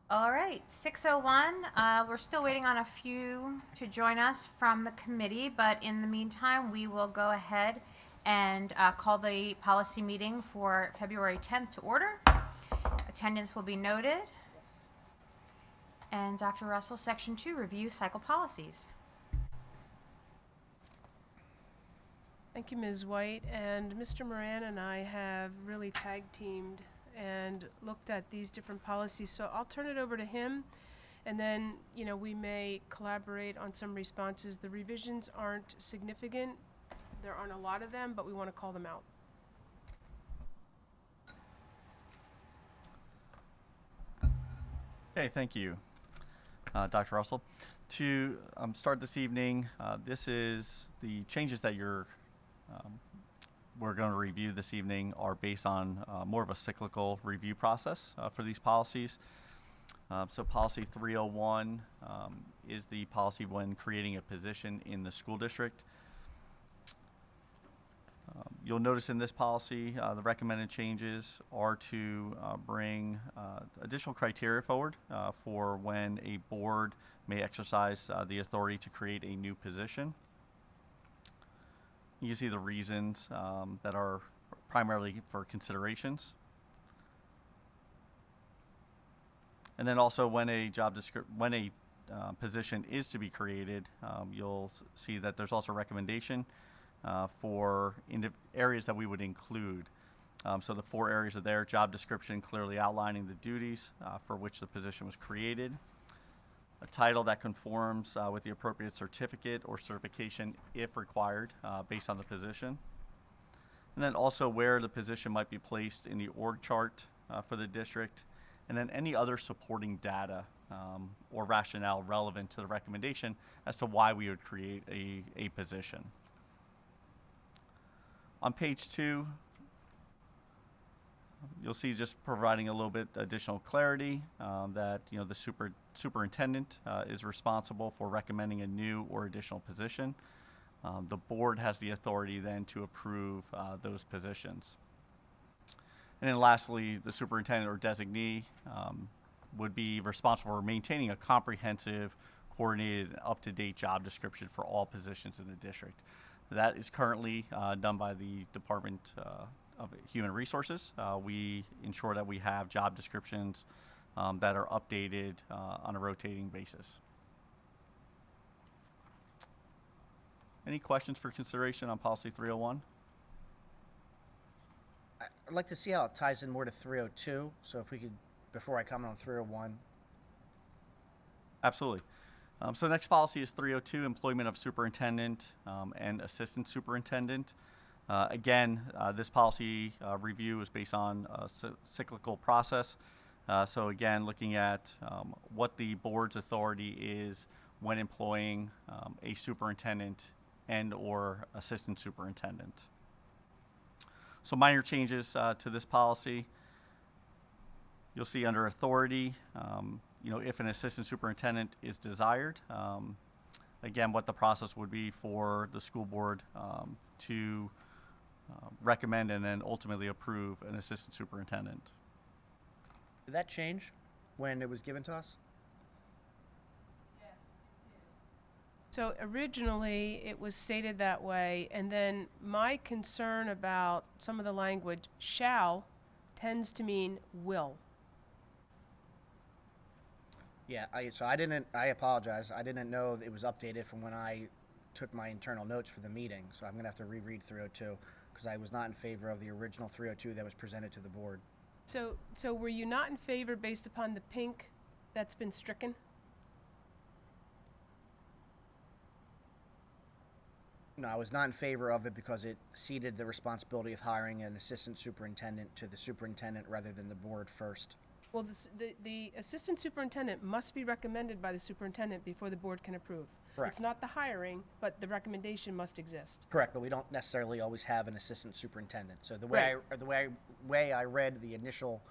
All right, 6:01. We're still waiting on a few to join us from the committee, but in the meantime, we will go ahead and call the policy meeting for February 10th to order. Attendance will be noted. Yes. And Dr. Russell, Section 2, review cycle policies. Thank you, Ms. White. And Mr. Moran and I have really tag teamed and looked at these different policies. So I'll turn it over to him, and then, we may collaborate on some responses. The revisions aren't significant. There aren't a lot of them, but we want to call them out. Okay, thank you, Dr. Russell. To start this evening, this is the changes that we're going to review this evening are based on more of a cyclical review process for these policies. So policy 301 is the policy when creating a position in the school district. You'll notice in this policy, the recommended changes are to bring additional criteria forward for when a board may exercise the authority to create a new position. You see the reasons that are primarily for considerations. And then also when a position is to be created, you'll see that there's also recommendation for areas that we would include. So the 4 areas are there: job description clearly outlining the duties for which the position was created, a title that conforms with the appropriate certificate or certification if required based on the position, and then also where the position might be placed in the org chart for the district, and then any other supporting data or rationale relevant to the recommendation as to why we would create a position. On page 2, you'll see just providing a little bit additional clarity that the superintendent is responsible for recommending a new or additional position. The board has the authority then to approve those positions. And then lastly, the superintendent or designee would be responsible for maintaining a comprehensive, coordinated, and up-to-date job description for all positions in the district. That is currently done by the Department of Human Resources. We ensure that we have job descriptions that are updated on a rotating basis. Any questions for consideration on policy 301? I'd like to see how it ties in more to 302. So if we could, before I comment on 301. Absolutely. So next policy is 302, employment of superintendent and assistant superintendent. Again, this policy review is based on a cyclical process. So again, looking at what the board's authority is when employing a superintendent and or assistant superintendent. So minor changes to this policy. You'll see under authority, if an assistant superintendent is desired, again, what the process would be for the school board to recommend and then ultimately approve an assistant superintendent. Did that change when it was given to us? Yes, it did. So originally, it was stated that way, and then my concern about some of the language, shall, tends to mean will. Yeah, I apologize. I didn't know it was updated from when I took my internal notes for the meeting. So I'm going to have to reread 302 because I was not in favor of the original 302 that was presented to the board. So were you not in favor based upon the pink that's been stricken? No, I was not in favor of it because it ceded the responsibility of hiring an assistant superintendent to the superintendent rather than the board first. Well, the assistant superintendent must be recommended by the superintendent before the board can approve. Correct. It's not the hiring, but the recommendation must exist. Correct, but we don't necessarily always have an assistant superintendent. So the way I read the initial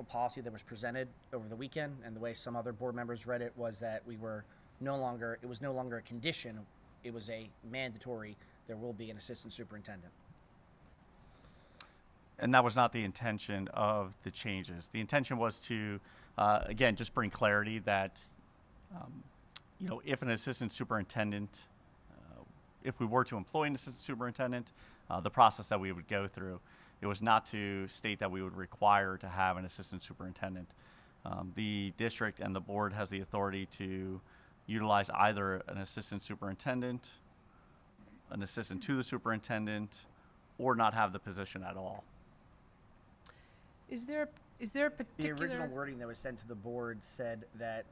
policy that was presented over the weekend, and the way some other board members read it, was that it was no longer a condition, it was a mandatory. There will be an assistant superintendent. And that was not the intention of the changes. The intention was to, again, just bring clarity that, if an assistant superintendent, if we were to employ an assistant superintendent, the process that we would go through, it was not to state that we would require to have an assistant superintendent. The district and the board has the authority to utilize either an assistant superintendent, an assistant to the superintendent, or not have the position at all. Is there a The particular? original wording that was sent to the board said that,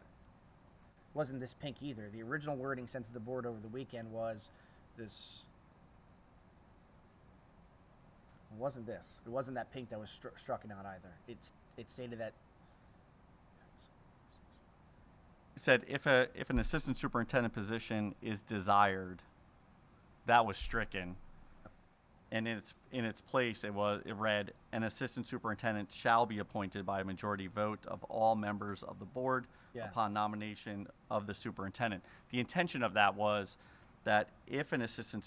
wasn't this pink either. The original wording sent to the board over the weekend was this, it wasn't this. It wasn't that pink that was struck out either. It stated that, It said if an assistant superintendent position is desired, that was stricken. And in its place, it read, an assistant superintendent shall be appointed by a majority vote of all members of the board Yeah. upon nomination of the superintendent. The intention of that was that if an assistant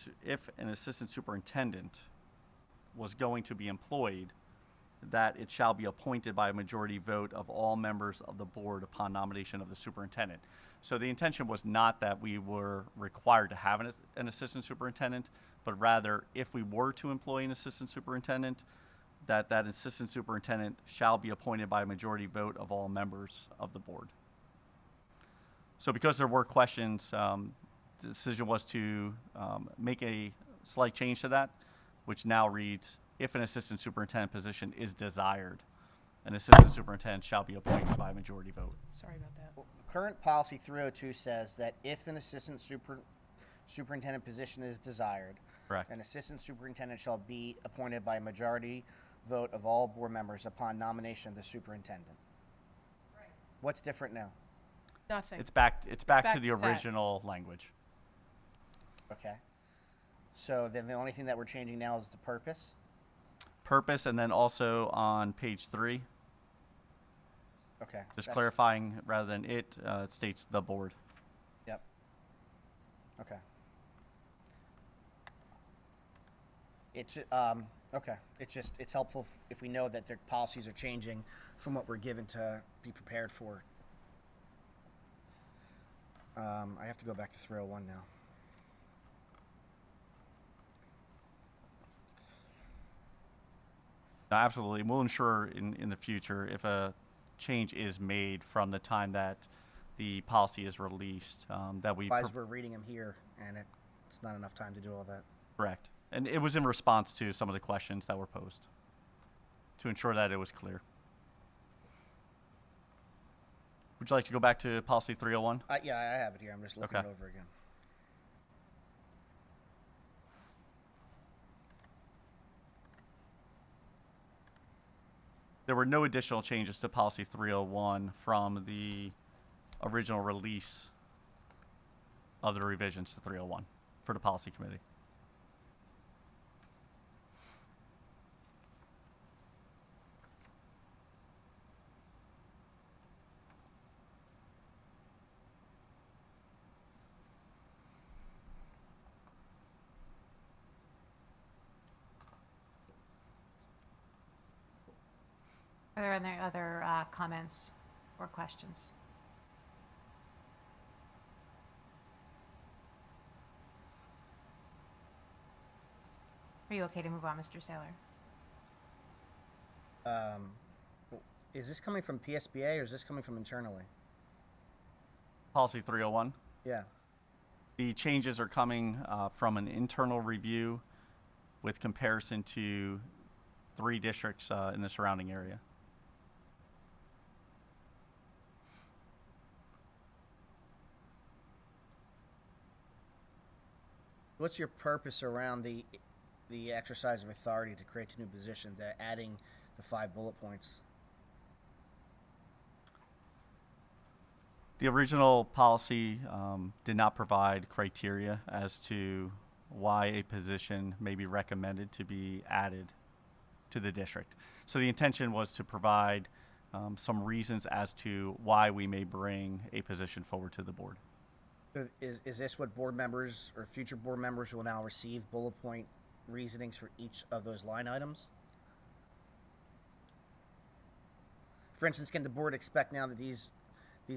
superintendent was going to be employed, that it shall be appointed by a majority vote of all members of the board upon nomination of the superintendent. So the intention was not that we were required to have an assistant superintendent, but rather if we were to employ an assistant superintendent, that assistant superintendent shall be appointed by a majority vote of all members of the board. So because there were questions, the decision was to make a slight change to that, which now reads, if an assistant superintendent position is desired, an assistant superintendent shall be appointed by a majority vote. Sorry about that. well, the current policy 302 says that if an assistant superintendent position is desired, Correct. an assistant superintendent shall be appointed by a majority vote of all board members upon nomination of the superintendent. Right. What's different now? Nothing. It's back to back the to that. original language. Okay. So then the only thing that we're changing now is the purpose? Purpose, and then also on page 3, Okay. just that's- clarifying rather than it states the board. Yep. Okay. It's, okay. It's helpful if we know that their policies are changing from what we're given to be prepared for. I have to go back to 301 now. Absolutely. We'll ensure in the future if a change is made from the time that the policy is released, that we Otherwise, we're reading them here, and it's not enough time to do all that. correct. And it was in response to some of the questions that were posed to ensure that it was clear. Would you like to go back to policy 301? Yeah, I have it here. I'm just looking Okay. it over again. There were no additional changes to policy 301 from the original release of the revisions to 301 for the policy committee. Are there any other comments or questions? Are you okay to move on, Mr. Saylor? Um, is this coming from PSBA or is this coming from internally? Policy 301. Yeah. The changes are coming from an internal review with comparison to 3 districts in the surrounding area. What's your purpose around the exercise of authority to create a new position, the adding the 5 bullet points? The original policy did not provide criteria as to why a position may be recommended to be added to the district. So the intention was to provide some reasons as to why we may bring a position forward to the board. So is this what board members or future board members will now receive, bullet point reasonings for each of those line items? For instance, can the board expect now that these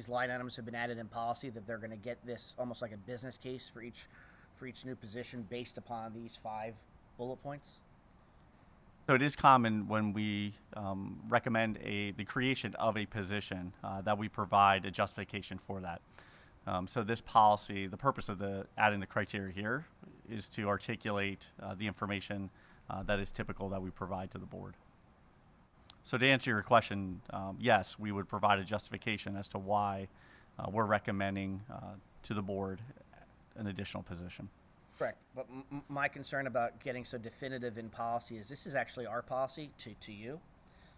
line items have been added in policy that they're going to get this almost like a business case for each new position based upon these 5 bullet points? So it is common when we recommend the creation of a position that we provide a justification for that. So this policy, the purpose of adding the criteria here is to articulate the information that is typical that we provide to the board. So to answer your question, yes, we would provide a justification as to why we're recommending to the board an additional position. Correct. But my concern about getting so definitive in policy is this is actually our policy to you.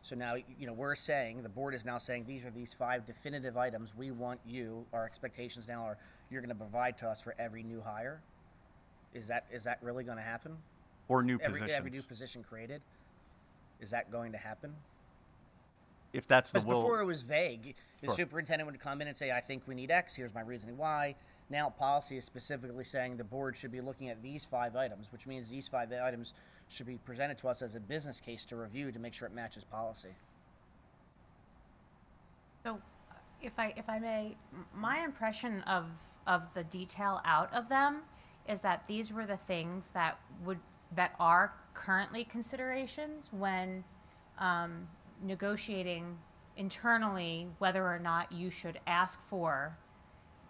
So now, we're saying, the board is now saying, these are these 5 definitive items we want you, our expectations now are you're going to provide to us for every new hire. Is that really going to happen? Or new positions. Every new position created? Is that going to happen? If that's the Because will. before it was vague. The Sure. superintendent would come in and say, I think we need X, here's my reasoning why. Now policy is specifically saying the board should be looking at these 5 items, which means these 5 items should be presented to us as a business case to review to make sure it matches policy. So, if I may, my impression of the detail out of them is that these were the things that are currently considerations when negotiating internally whether or not you should ask for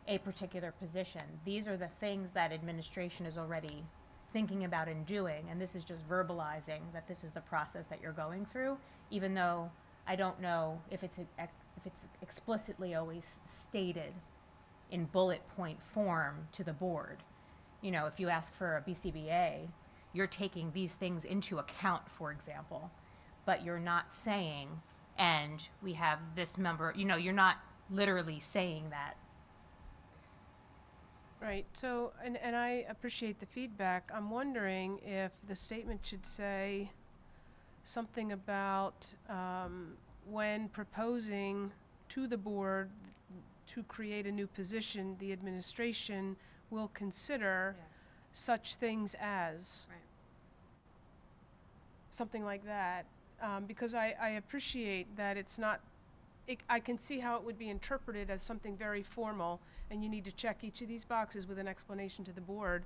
a particular position. These are the things that administration is already thinking about and doing, and this is just verbalizing that this is the process that you're going through, even though I don't know if it's explicitly always stated in bullet point form to the board. If you ask for a BCBA, you're taking these things into account, for example, but you're not saying, and we have this member, you're not literally saying that. Right, so, and I appreciate the feedback. I'm wondering if the statement should say something about when proposing to the board to create a new position, the administration will consider such things as. Right. Something like that, because I appreciate that it's not, I can see how it would be interpreted as something very formal, and you need to check each of these boxes with an explanation to the board.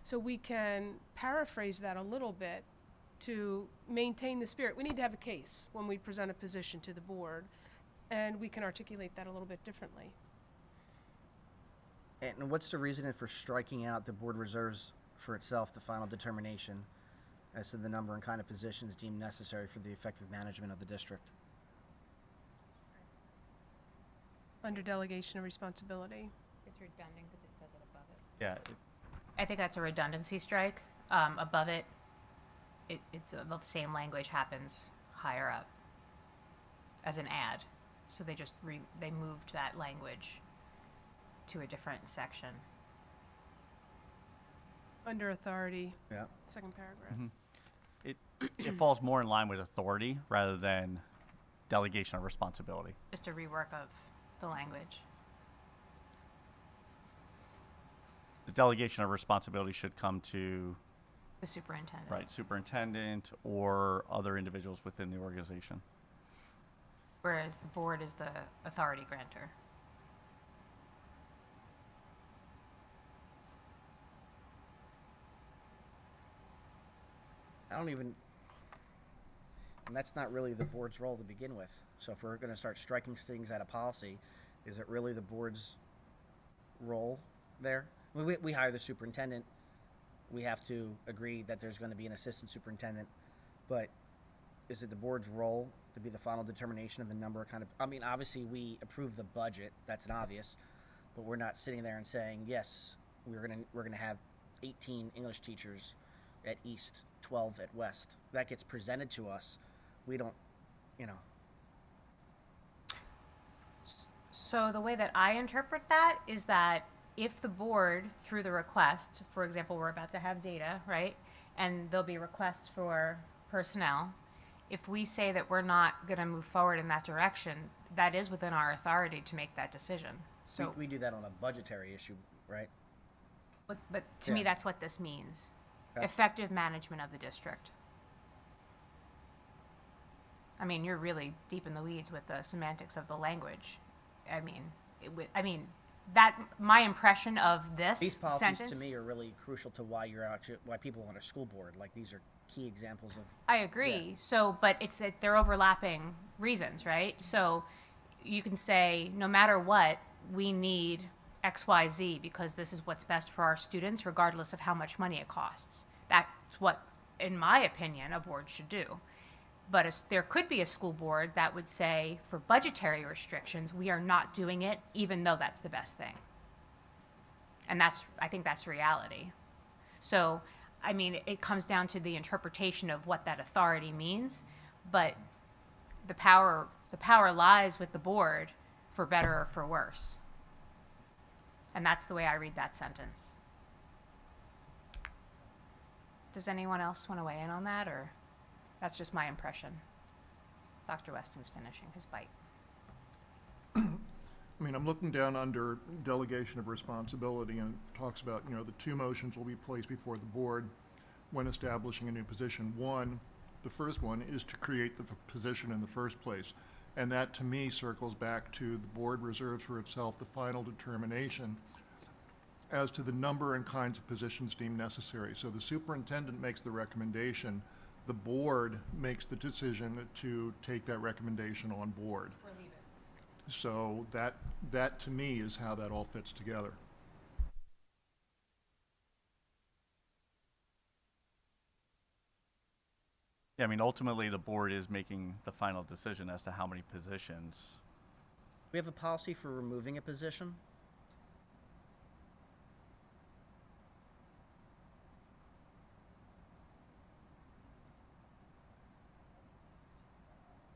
So we can paraphrase that a little bit to maintain the spirit. We need to have a case when we present a position to the board, and we can articulate that a little bit differently. And what's the reasoning for striking out the board reserves for itself the final determination as to the number and kind of positions deemed necessary for the effective management of the district? Under delegation of responsibility. It's redundant because it says it above it. Yeah. I think that's a redundancy strike. Above it, it's the same language happens higher up as an add. So they just they moved that language to a different section. Under authority, Yeah. second paragraph. Mhm. It falls more in line with authority rather than delegation of responsibility. Just a rework of the language. The delegation of responsibility should come to The superintendent. right superintendent or other individuals within the organization. Whereas the board is the authority grantor. And that's not really the board's role to begin with. So if we're going to start striking things out of policy, is it really the board's role there? We hire the superintendent. We have to agree that there's going to be an assistant superintendent, but is it the board's role to be the final determination of the number obviously we approve the budget, that's an obvious, but we're not sitting there and saying, yes, we're going to have 18 English teachers at East, 12 at West. That gets presented to us. We don't, So the way that I interpret that is that if the board, through the request, for example, we're about to have data, right? And there'll be requests for personnel. If we say that we're not going to move forward in that direction, that is within our authority to make that decision. So, we do that on a budgetary issue, right? but to me, Yeah. that's what this means. Okay. Effective management of the district. I mean, you're really deep in the weeds with the semantics of the language. I mean, that my impression of this These policies sentence. to me are really crucial to why why people want a school board. Like, these are key examples of. I agree. Yeah. So, but it's that they're overlapping reasons, right? So, you can say no matter what, we need X, Y, Z because this is what's best for our students, regardless of how much money it costs. That's what, in my opinion, a board should do. But there could be a school board that would say, for budgetary restrictions, we are not doing it, even though that's the best thing. And I think that's reality. So, I mean, it comes down to the interpretation of what that authority means, but the power lies with the board for better or for worse. And that's the way I read that sentence. Does anyone else want to weigh in on that, or that's just my impression? Dr. Weston's finishing his bite. I mean, I'm looking down under delegation of responsibility, and it talks about, the 2 motions will be placed before the board when establishing a new position. The first one is to create the position in the first place. And that, to me, circles back to the board reserves for itself the final determination as to the number and kinds of positions deemed necessary. So the superintendent makes the recommendation. The board makes the decision to take that recommendation on board. Or leave it. So that to me is how that all fits together. Yeah, I mean, ultimately, the board is making the final decision as to how many positions. We have a policy for removing a position.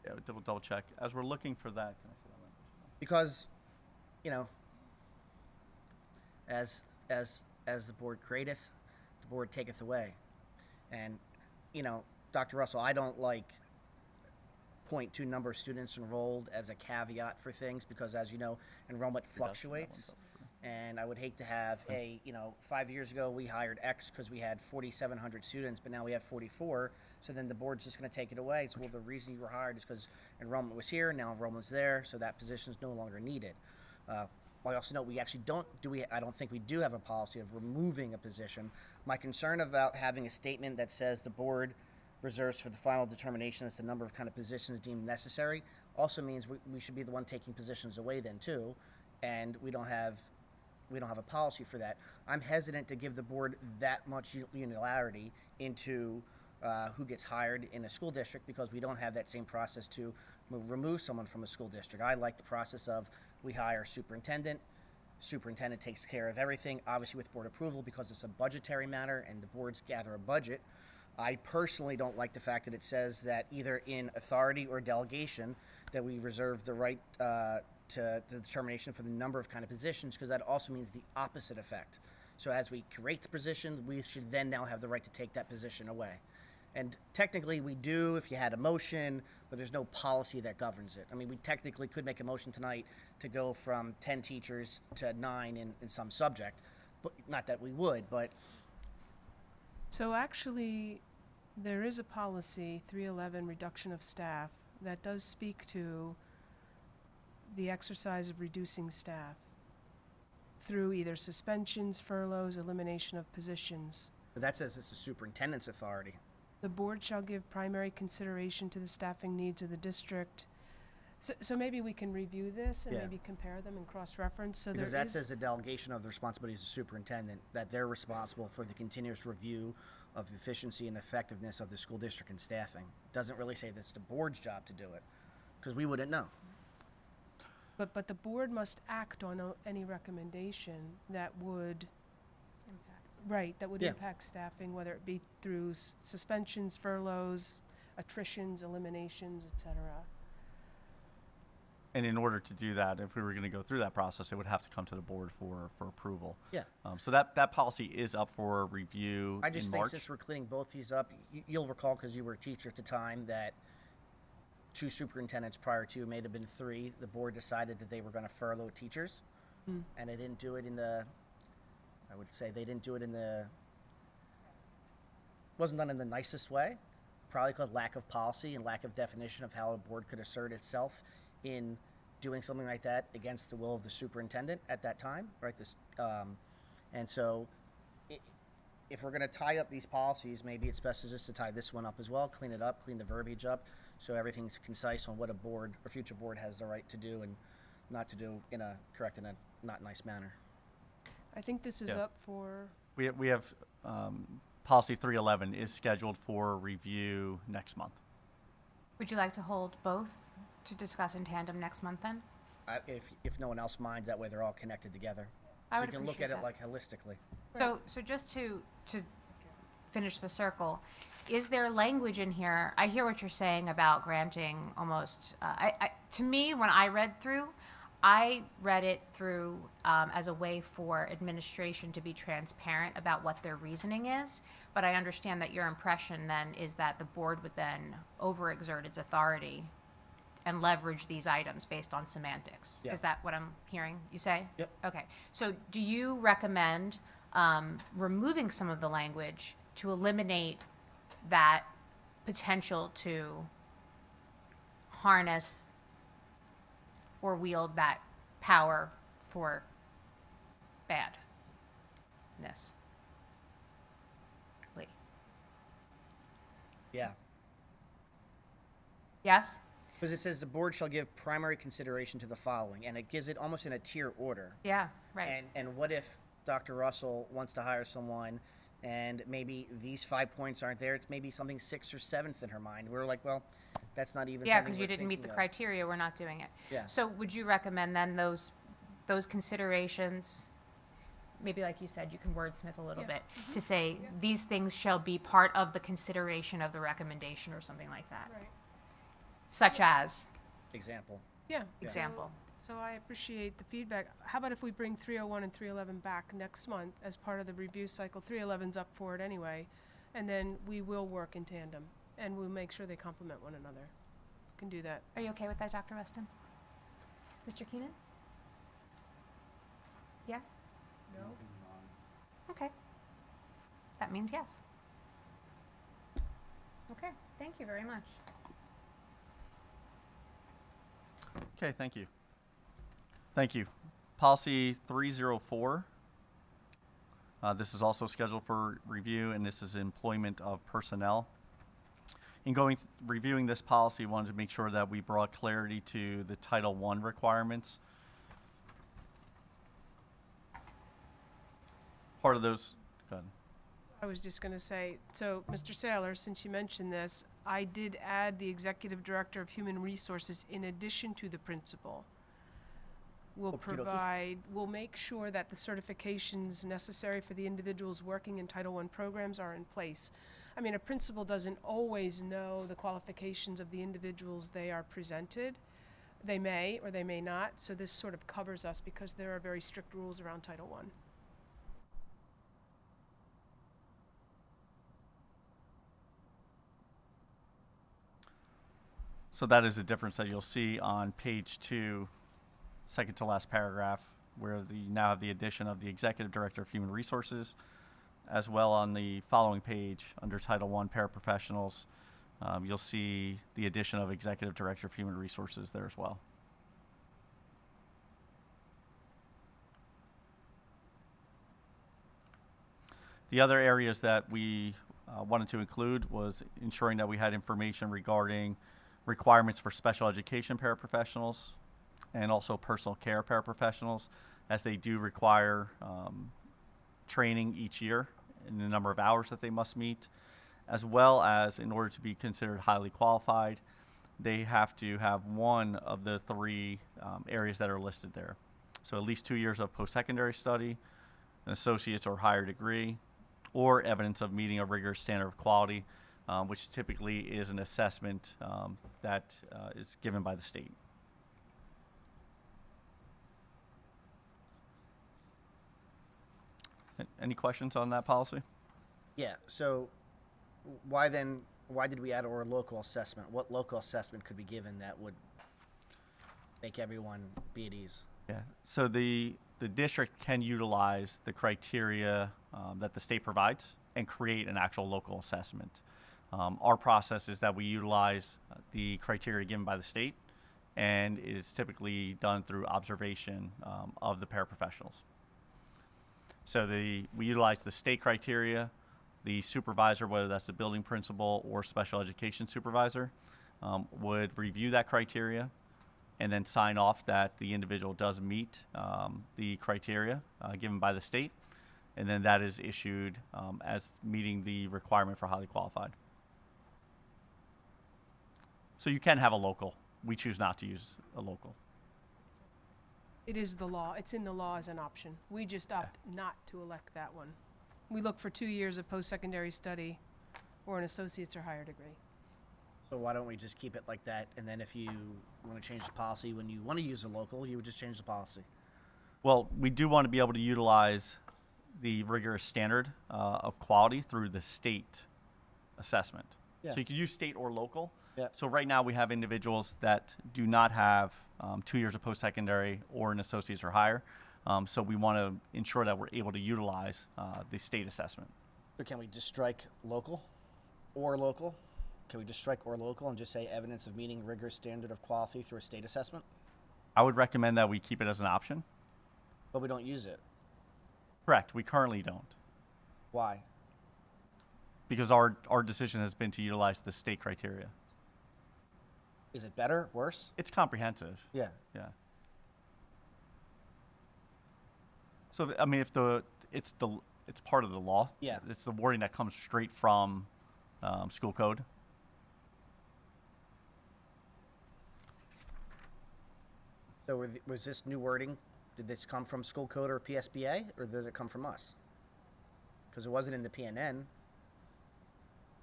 Yeah, double check. As we're looking for that, can I see that language? Because, as the board createth, the board taketh away. And, Dr. Russell, I don't like point to number of students enrolled as a caveat for things because, as you know, enrollment fluctuates. And I would hate to have 5 years ago we hired X because we had 4,700 students, but now we have 44. So then the board's just going to take it away. So, well, the reason you were hired is because enrollment was here, now enrollment's there, so that position is no longer needed. I also know we actually I don't think we do have a policy of removing a position. My concern about having a statement that says the board reserves for the final determination as the number of kind of positions deemed necessary also means we should be the one taking positions away then too, and we don't have a policy for that. I'm hesitant to give the board that much unilaterality into who gets hired in a school district because we don't have that same process to remove someone from a school district. I like the process of we hire superintendent takes care of everything, obviously with board approval because it's a budgetary matter and the boards gather a budget. I personally don't like the fact that it says that either in authority or delegation that we reserve the right to the determination for the number of kind of positions because that also means the opposite effect. So as we create the position, we should then now have the right to take that position away. And technically we do if you had a motion, but there's no policy that governs it. I mean, we technically could make a motion tonight to go from 10 teachers to 9 in some subject, but not that we would, but. So actually, there is a policy, 311, reduction of staff, that does speak to the exercise of reducing staff through either suspensions, furloughs, elimination of positions. But that says it's the superintendent's authority. The board shall give primary consideration to the staffing needs of the district. So maybe we can review this and Yeah. maybe compare them and cross-reference. So Because there that is says the delegation of the responsibilities of the superintendent, that they're responsible for the continuous review of efficiency and effectiveness of the school district and staffing. Doesn't really say that's the board's job to do it, because we wouldn't know. But the board must act on any recommendation that would Yeah. impact staffing, whether it be through suspensions, furloughs, attritions, eliminations, etc. And in order to do that, if we were going to go through that process, it would have to come to the board for approval. Yeah. So that policy is up for review I just in think March. since we're cleaning both these up, you'll recall, because you were a teacher at the time, that 2 superintendents prior to, may have been 3, the board decided that they were going to furlough teachers. And they didn't do it wasn't done in the nicest way, probably called lack of policy and lack of definition of how a board could assert itself in doing something like that against the will of the superintendent at that time, right? And so if we're going to tie up these policies, maybe it's best just to tie this one up as well, clean it up, clean the verbiage up, so everything's concise on what a board or future board has the right to do and not to do in a correct in a not nice manner. I think this is Yeah. up for, We have policy 311 is scheduled for review next month. Would you like to hold both to discuss in tandem next month then? If no one else minds, that way they're all connected together. I So would you can look appreciate at it that. like holistically. So just to finish the circle, is there language in here? I hear what you're saying about granting almost, to me, when I read it through as a way for administration to be transparent about what their reasoning is. But I understand that your impression then is that the board would then overexert its authority and leverage these items based on semantics. Yeah. Is that what I'm hearing you say? Yep. Okay. So do you recommend removing some of the language to eliminate that potential to harness or wield that power for badness? Lee? Yeah. Yes? Because it says the board shall give primary consideration to the following, and it gives it almost in a tier order. Yeah, right. And what if Dr. Russell wants to hire someone and maybe these 5 points aren't there? It's maybe something 6th or 7th in her mind. We're like, well, that's not even Yeah, something because we're you didn't meet the thinking of. criteria, we're not doing it. Yeah. So would you recommend then those considerations, maybe like you said, you can wordsmith a little Yeah. bit, to say these things shall be part of the consideration of the recommendation or something like that? right, Such as, Example. yeah. example. So I appreciate the feedback. How about if we bring 301 and 311 back next month as part of the review cycle? 311's up for it anyway, and then we will work in tandem, and we'll make sure they complement one another. Can do that. Are you okay with that, Dr. Weston? Mr. Keenan? Yes? No? Okay. That means yes. Okay, thank you very much. Okay, thank you. Thank you. Policy 304. This is also scheduled for review, and this is employment of personnel. In reviewing this policy, wanted to make sure that we brought clarity to the Title I requirements. Part of those, go ahead. I was just going to say, so, Mr. Saylor, since you mentioned this, I did add the Executive Director of Human Resources in addition to the principal. Okey-dokey. We'll make sure that the certifications necessary for the individuals working in Title I programs are in place. I mean, a principal doesn't always know the qualifications of the individuals they are presented. They may or they may not, so this sort of covers us because there are very strict rules around Title I. So that is the difference that you'll see on page 2, second to last paragraph, where you now have the addition of the Executive Director of Human Resources, as well on the following page under Title I Paraprofessionals. You'll see the addition of Executive Director of Human Resources there as well. The other areas that we wanted to include was ensuring that we had information regarding requirements for special education paraprofessionals and also personal care paraprofessionals, as they do require training each year in the number of hours that they must meet, as well as in order to be considered highly qualified, they have to have one of the 3 areas that are listed there. So at least 2 years of post-secondary study, an associate's or higher degree, or evidence of meeting a rigorous standard of quality, which typically is an assessment that is given by the state. Any questions on that policy? Yeah, so why did we add or local assessment? What local assessment could be given that would make everyone be at ease? Yeah, so the district can utilize the criteria that the state provides and create an actual local assessment. Our process is that we utilize the criteria given by the state, and it is typically done through observation of the paraprofessionals. So we utilize the state criteria. The supervisor, whether that's the building principal or special education supervisor, would review that criteria and then sign off that the individual does meet the criteria given by the state. And then that is issued as meeting the requirement for highly qualified. So you can have a local. We choose not to use a local. It is the law. It's in the law as an option. We just opt not to elect that one. We look for 2 years of post-secondary study or an associate's or higher degree. So why don't we just keep it like that, and then if you want to change the policy when you want to use a local, you would just change the policy? Well, we do want to be able to utilize the rigorous standard of quality through the state assessment. Yeah. So you could use state or local. Yeah. So right now we have individuals that do not have 2 years of post-secondary or an associate's or higher. So we want to ensure that we're able to utilize the state assessment. So can we just strike local or local? Can we just strike or local and just say evidence of meeting rigorous standard of quality through a state assessment? I would recommend that we keep it as an option. But we don't use it. Correct. We currently don't, Why? because our decision has been to utilize the state criteria. Is it better, worse? It's comprehensive. Yeah. Yeah. So I mean, it's part of the law. Yeah. It's the wording that comes straight from school code. So was this new wording, did this come from school code or PSBA, or did it come from us? Because it wasn't in the PNN.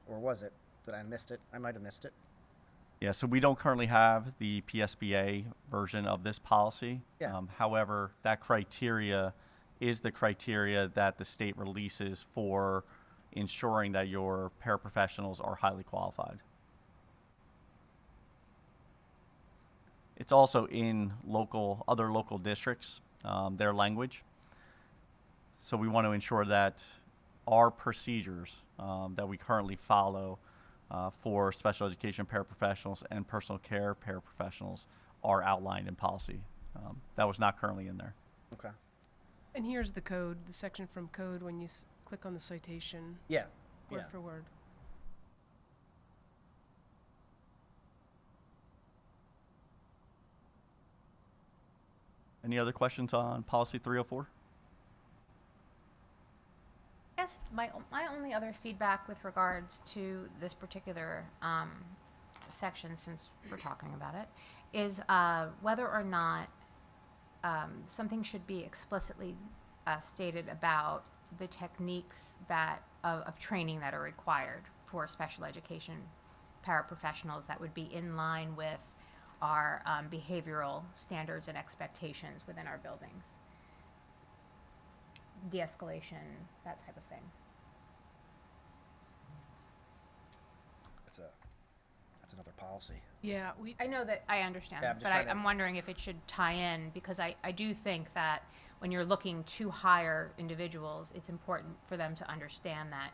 Or was it? Did I missed it? I might have missed it. Yeah. So we don't currently have the PSBA version of this policy. Yeah. However, that criteria is the criteria that the state releases for ensuring that your paraprofessionals are highly qualified. It's also in other local districts, their language. So we want to ensure that our procedures that we currently follow for special education paraprofessionals and personal care paraprofessionals are outlined in policy. That was not currently in there. Okay. And here's the code, the section from code when you click on the citation, Yeah. word Yeah. for word. Any other questions on policy 304? Yes, my only other feedback with regards to this particular section, since we're talking about it, is whether or not something should be explicitly stated about the techniques of training that are required for special education paraprofessionals that would be in line with our behavioral standards and expectations within our buildings. De-escalation, that type of thing. That's another policy. Yeah, I know that, I understand, Yeah, I'm just but trying to- I'm wondering if it should tie in, because I do think that when you're looking to hire individuals, it's important for them to understand that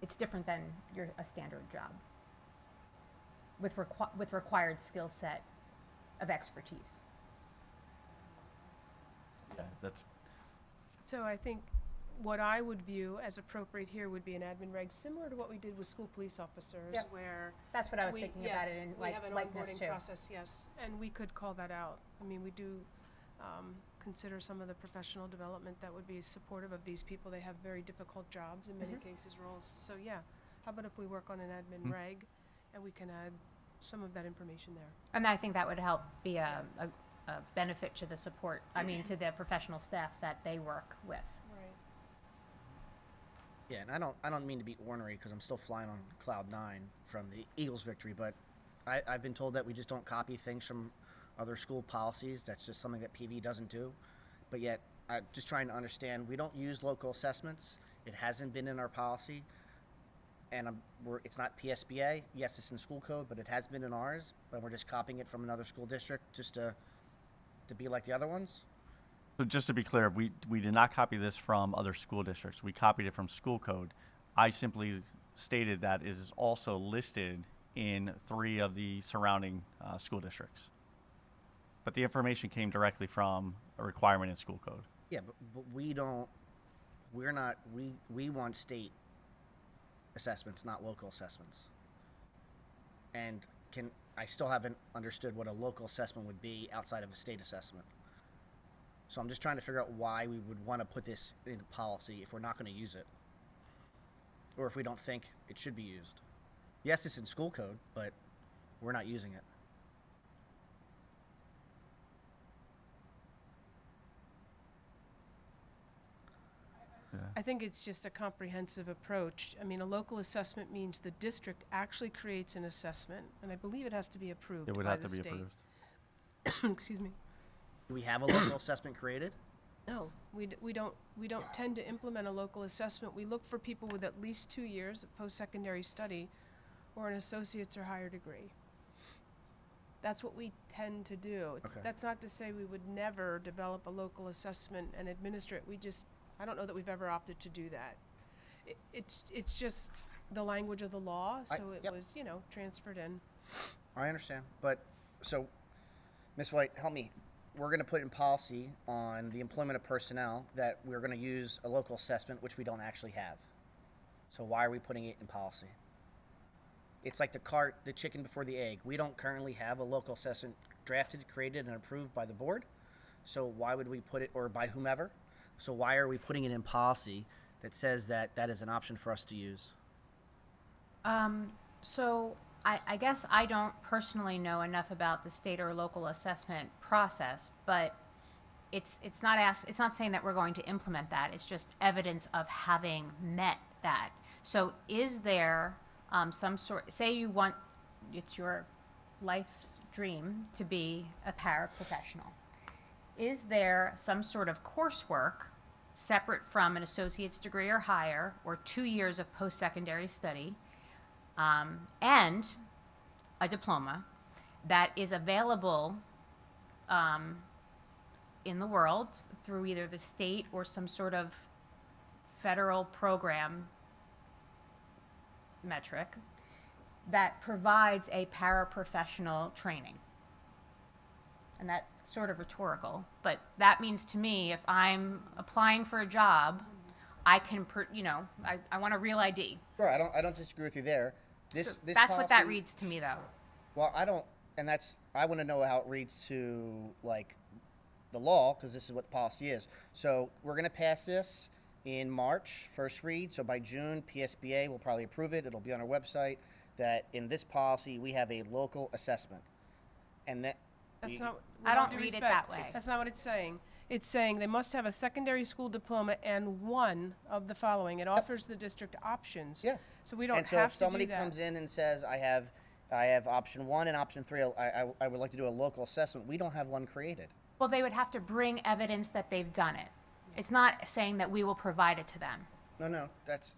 it's different than a standard job with required skill set of expertise. Yeah, that's so I think what I would view as appropriate here would be an admin reg, similar to what we did with school police officers, Yep. where That's what I was we, thinking yes, about it in we have an likeness onboarding too. process, yes, and we could call that out. I mean, we do consider some of the professional development that would be supportive of these people. They have very difficult jobs, in many cases, roles. So yeah, how about if we work on an admin reg, and we can add some of that information there. And I think that would help be a benefit to the support, I mean, to the professional staff that they work with. Right. Yeah, and I don't mean to be ornery because I'm still flying on cloud 9 from the Eagles victory, but I've been told that we just don't copy things from other school policies. That's just something that PV doesn't do. But yet, I'm just trying to understand, we don't use local assessments. It hasn't been in our policy. And it's not PSBA. Yes, it's in school code, but it has been in ours. But we're just copying it from another school district just to be like the other ones. So just to be clear, we did not copy this from other school districts. We copied it from school code. I simply stated that it is also listed in 3 of the surrounding school districts. But the information came directly from a requirement in school code. Yeah, but we want state assessments, not local assessments. And I still haven't understood what a local assessment would be outside of a state assessment. So I'm just trying to figure out why we would want to put this in policy if we're not going to use it. Or if we don't think it should be used. Yes, it's in school code, but we're not using it. I think it's just a comprehensive approach. I mean, a local assessment means the district actually creates an assessment, and I believe it has to be approved It would by have the to be state. approved. Excuse me. Do we have a local assessment created? No, we don't tend to implement a local assessment. We look for people with at least 2 years of post-secondary study or an associate's or higher degree. That's what we tend to do. Okay. That's not to say we would never develop a local assessment and administer it. I don't know that we've ever opted to do that. It's just the language of the law, so it Yep. was, transferred in. I understand, but, so, Ms. White, help me. We're going to put in policy on the employment of personnel that we're going to use a local assessment, which we don't actually have. So why are we putting it in policy? It's like the chicken before the egg. We don't currently have a local assessment drafted, created, and approved by the board. So why would we put it, or by whomever? So why are we putting it in policy that says that that is an option for us to use? So I guess I don't personally know enough about the state or local assessment process, but it's not saying that we're going to implement that. It's just evidence of having met that. So is there some sort, say it's your life's dream to be a paraprofessional. Is there some sort of coursework separate from an associate's degree or higher, or 2 years of post-secondary study, and a diploma that is available in the world through either the state or some sort of federal program metric that provides a paraprofessional training? And that's sort of rhetorical, but that means to me, if I'm applying for a job, I can, I want a real ID. Sure, I don't disagree with you there. This That's what that policy- reads to me, though. Well, I don't, and I want to know how it reads to, like, the law, because this is what the policy is. So we're going to pass this in March, first read, so by June, PSBA will probably approve it. It'll be on our website, that in this policy, we have a local assessment. And that, That's You- not. with I all don't due read it respect, that way. That's not what it's saying. It's saying they must have a secondary school diploma and one of the following. It offers the district options. Yeah. So we don't and so have if to do somebody that. comes in and says, I have option 1 and option 3, I would like to do a local assessment, we don't have one created. Well, they would have to bring evidence that they've done it. It's not saying that we will provide it to them. No,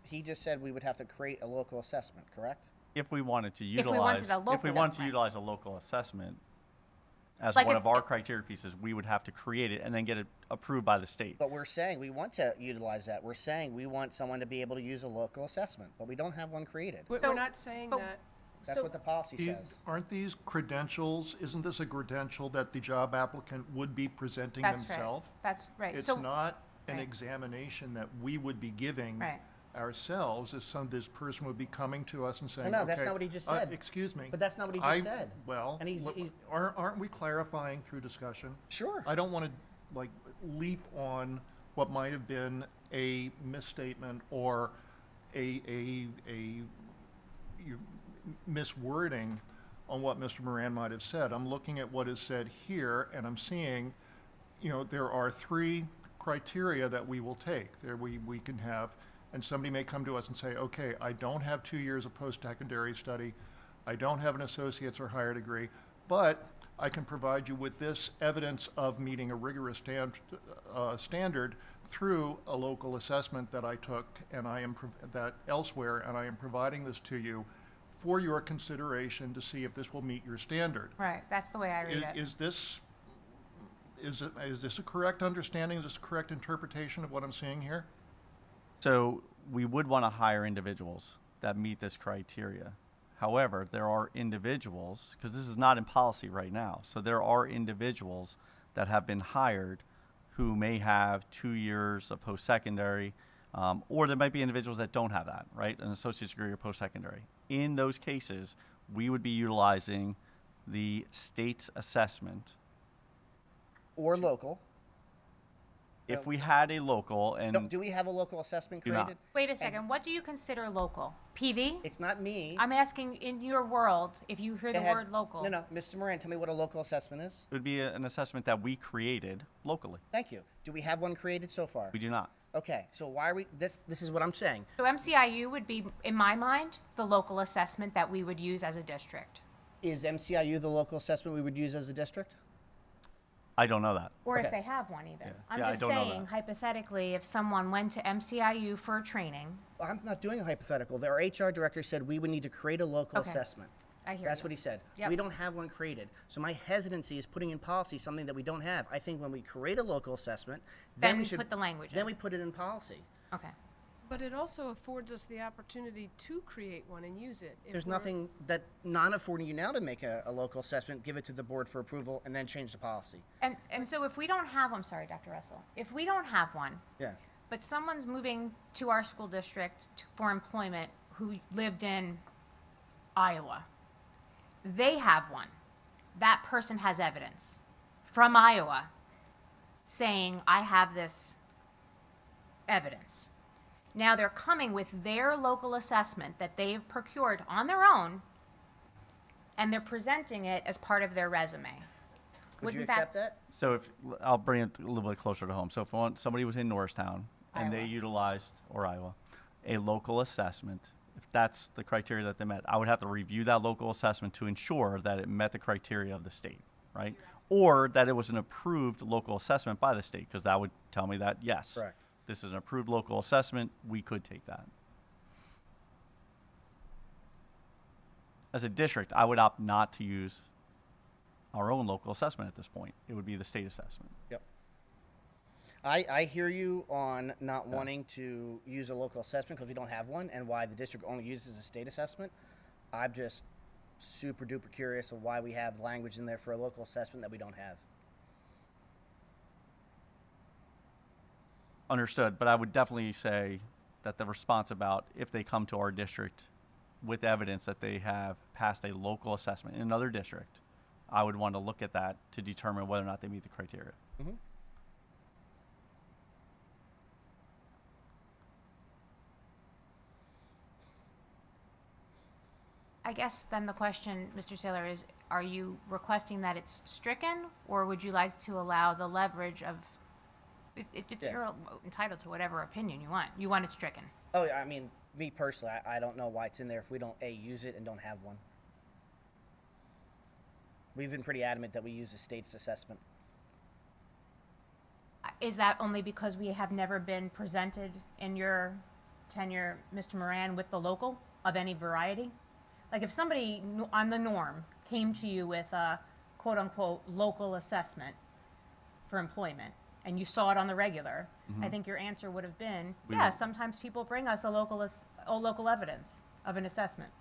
he just said we would have to create a local assessment, correct? If we wanted to we utilize, wanted a local one. utilize a local assessment as Like one if- of our criteria pieces, we would have to create it and then get it approved by the state. But we're saying we want to utilize that. We're saying we want someone to be able to use a local assessment, but we don't have one created. We're So- not saying but- that. That's So- what the policy says. Aren't these credentials, isn't this a credential that the job applicant would be presenting That's right. themselves? That's right. It's So, not an right. examination that we would be giving Right. ourselves. This person would be coming to us and saying, No, that's okay, not what he just said. excuse me. But that's not what he just said. Well, And he's- aren't we clarifying through discussion? Sure. I don't want to, leap on what might have been a misstatement or a miswording on what Mr. Moran might have said. I'm looking at what is said here, and I'm seeing, there are 3 criteria that we will take. There we can have, and somebody may come to us and say, okay, I don't have 2 years of post-secondary study, I don't have an associate's or higher degree, but I can provide you with this evidence of meeting a rigorous standard through a local assessment that I took and that elsewhere, and I am providing this to you for your consideration to see if this will meet your standard. right, that's the way I read it. Is this, is this a correct understanding? Is this a correct interpretation of what I'm seeing here? So we would want to hire individuals that meet this criteria. However, there are individuals, because this is not in policy right now, so there are individuals that have been hired who may have 2 years of post-secondary, or there might be individuals that don't have that, right? An associate's degree or post-secondary. In those cases, we would be utilizing the state's assessment. Or local. If we had a local and No, do we have a local assessment Do not. created? Wait a second, what do you consider local? PV? It's not me. I'm asking in your world, if you hear Go the ahead. word local. No, Mr. Moran, tell me what a local assessment is. it would be an assessment that we created locally. Thank you. Do we have one created so far? We do not. Okay, so why are we, this is what I'm saying. So MCIU would be, in my mind, the local assessment that we would use as a district. Is MCIU the local assessment we would use as a district? I don't know that. Or if Okay. they have one even. Yeah. I'm Yeah, I just don't know saying, that. hypothetically, if someone went to MCIU for a training, Well, I'm not doing a hypothetical. Our HR director said we would need to create a local Okay. assessment. I hear That's you. what he said. Yep. We don't have one created. So my hesitancy is putting in policy something that we don't have. I think when we create a local assessment, then we Then should put the language Then in. we put it in policy. Okay. But it also affords us the opportunity to create one and use it. if There's we're- nothing that non-affording you now to make a local assessment, give it to the board for approval, and then change the policy. And so if we don't have, I'm sorry, Dr. Russell, if we don't have one, Yeah. but someone's moving to our school district for employment who lived in Iowa, they have one. That person has evidence from Iowa saying, I have this evidence. Now they're coming with their local assessment that they've procured on their own, and they're presenting it as part of their resume. Would you Wouldn't accept that? So if I'll bring it a little bit closer to home. So if somebody was in Norristown and they Iowa. utilized, or Iowa, a local assessment, if that's the criteria that they met, I would have to review that local assessment to ensure that it met the criteria of the state, right? Or that it was an approved local assessment by the state, because that would tell me that, yes, Correct. this is an approved local assessment, we could take that. As a district, I would opt not to use our own local assessment at this point. It would be the state assessment. Yep. I hear you on not wanting to use a local assessment because we don't have one, and why the district only uses a state assessment. I'm just super duper curious of why we have language in there for a local assessment that we don't have. Understood, but I would definitely say that the response about if they come to our district with evidence that they have passed a local assessment in another district, I would want to look at that to determine whether or not they meet the criteria. Mhm. I guess then the question, Mr. Saylor, is are you requesting that it's stricken, or would you like to allow the leverage of, Yeah. you're entitled to whatever opinion you want. You want it stricken. Oh, yeah, I mean, me personally, I don't know why it's in there if we don't, A, use it and don't have one. We've been pretty adamant that we use the state's assessment. Is that only because we have never been presented in your tenure, Mr. Moran, with the local of any variety? Like if somebody on the norm came to you with a quote-unquote local assessment for employment, and you saw it on the regular, I think your answer would have been, We yeah, would- sometimes people bring us a local evidence of an assessment.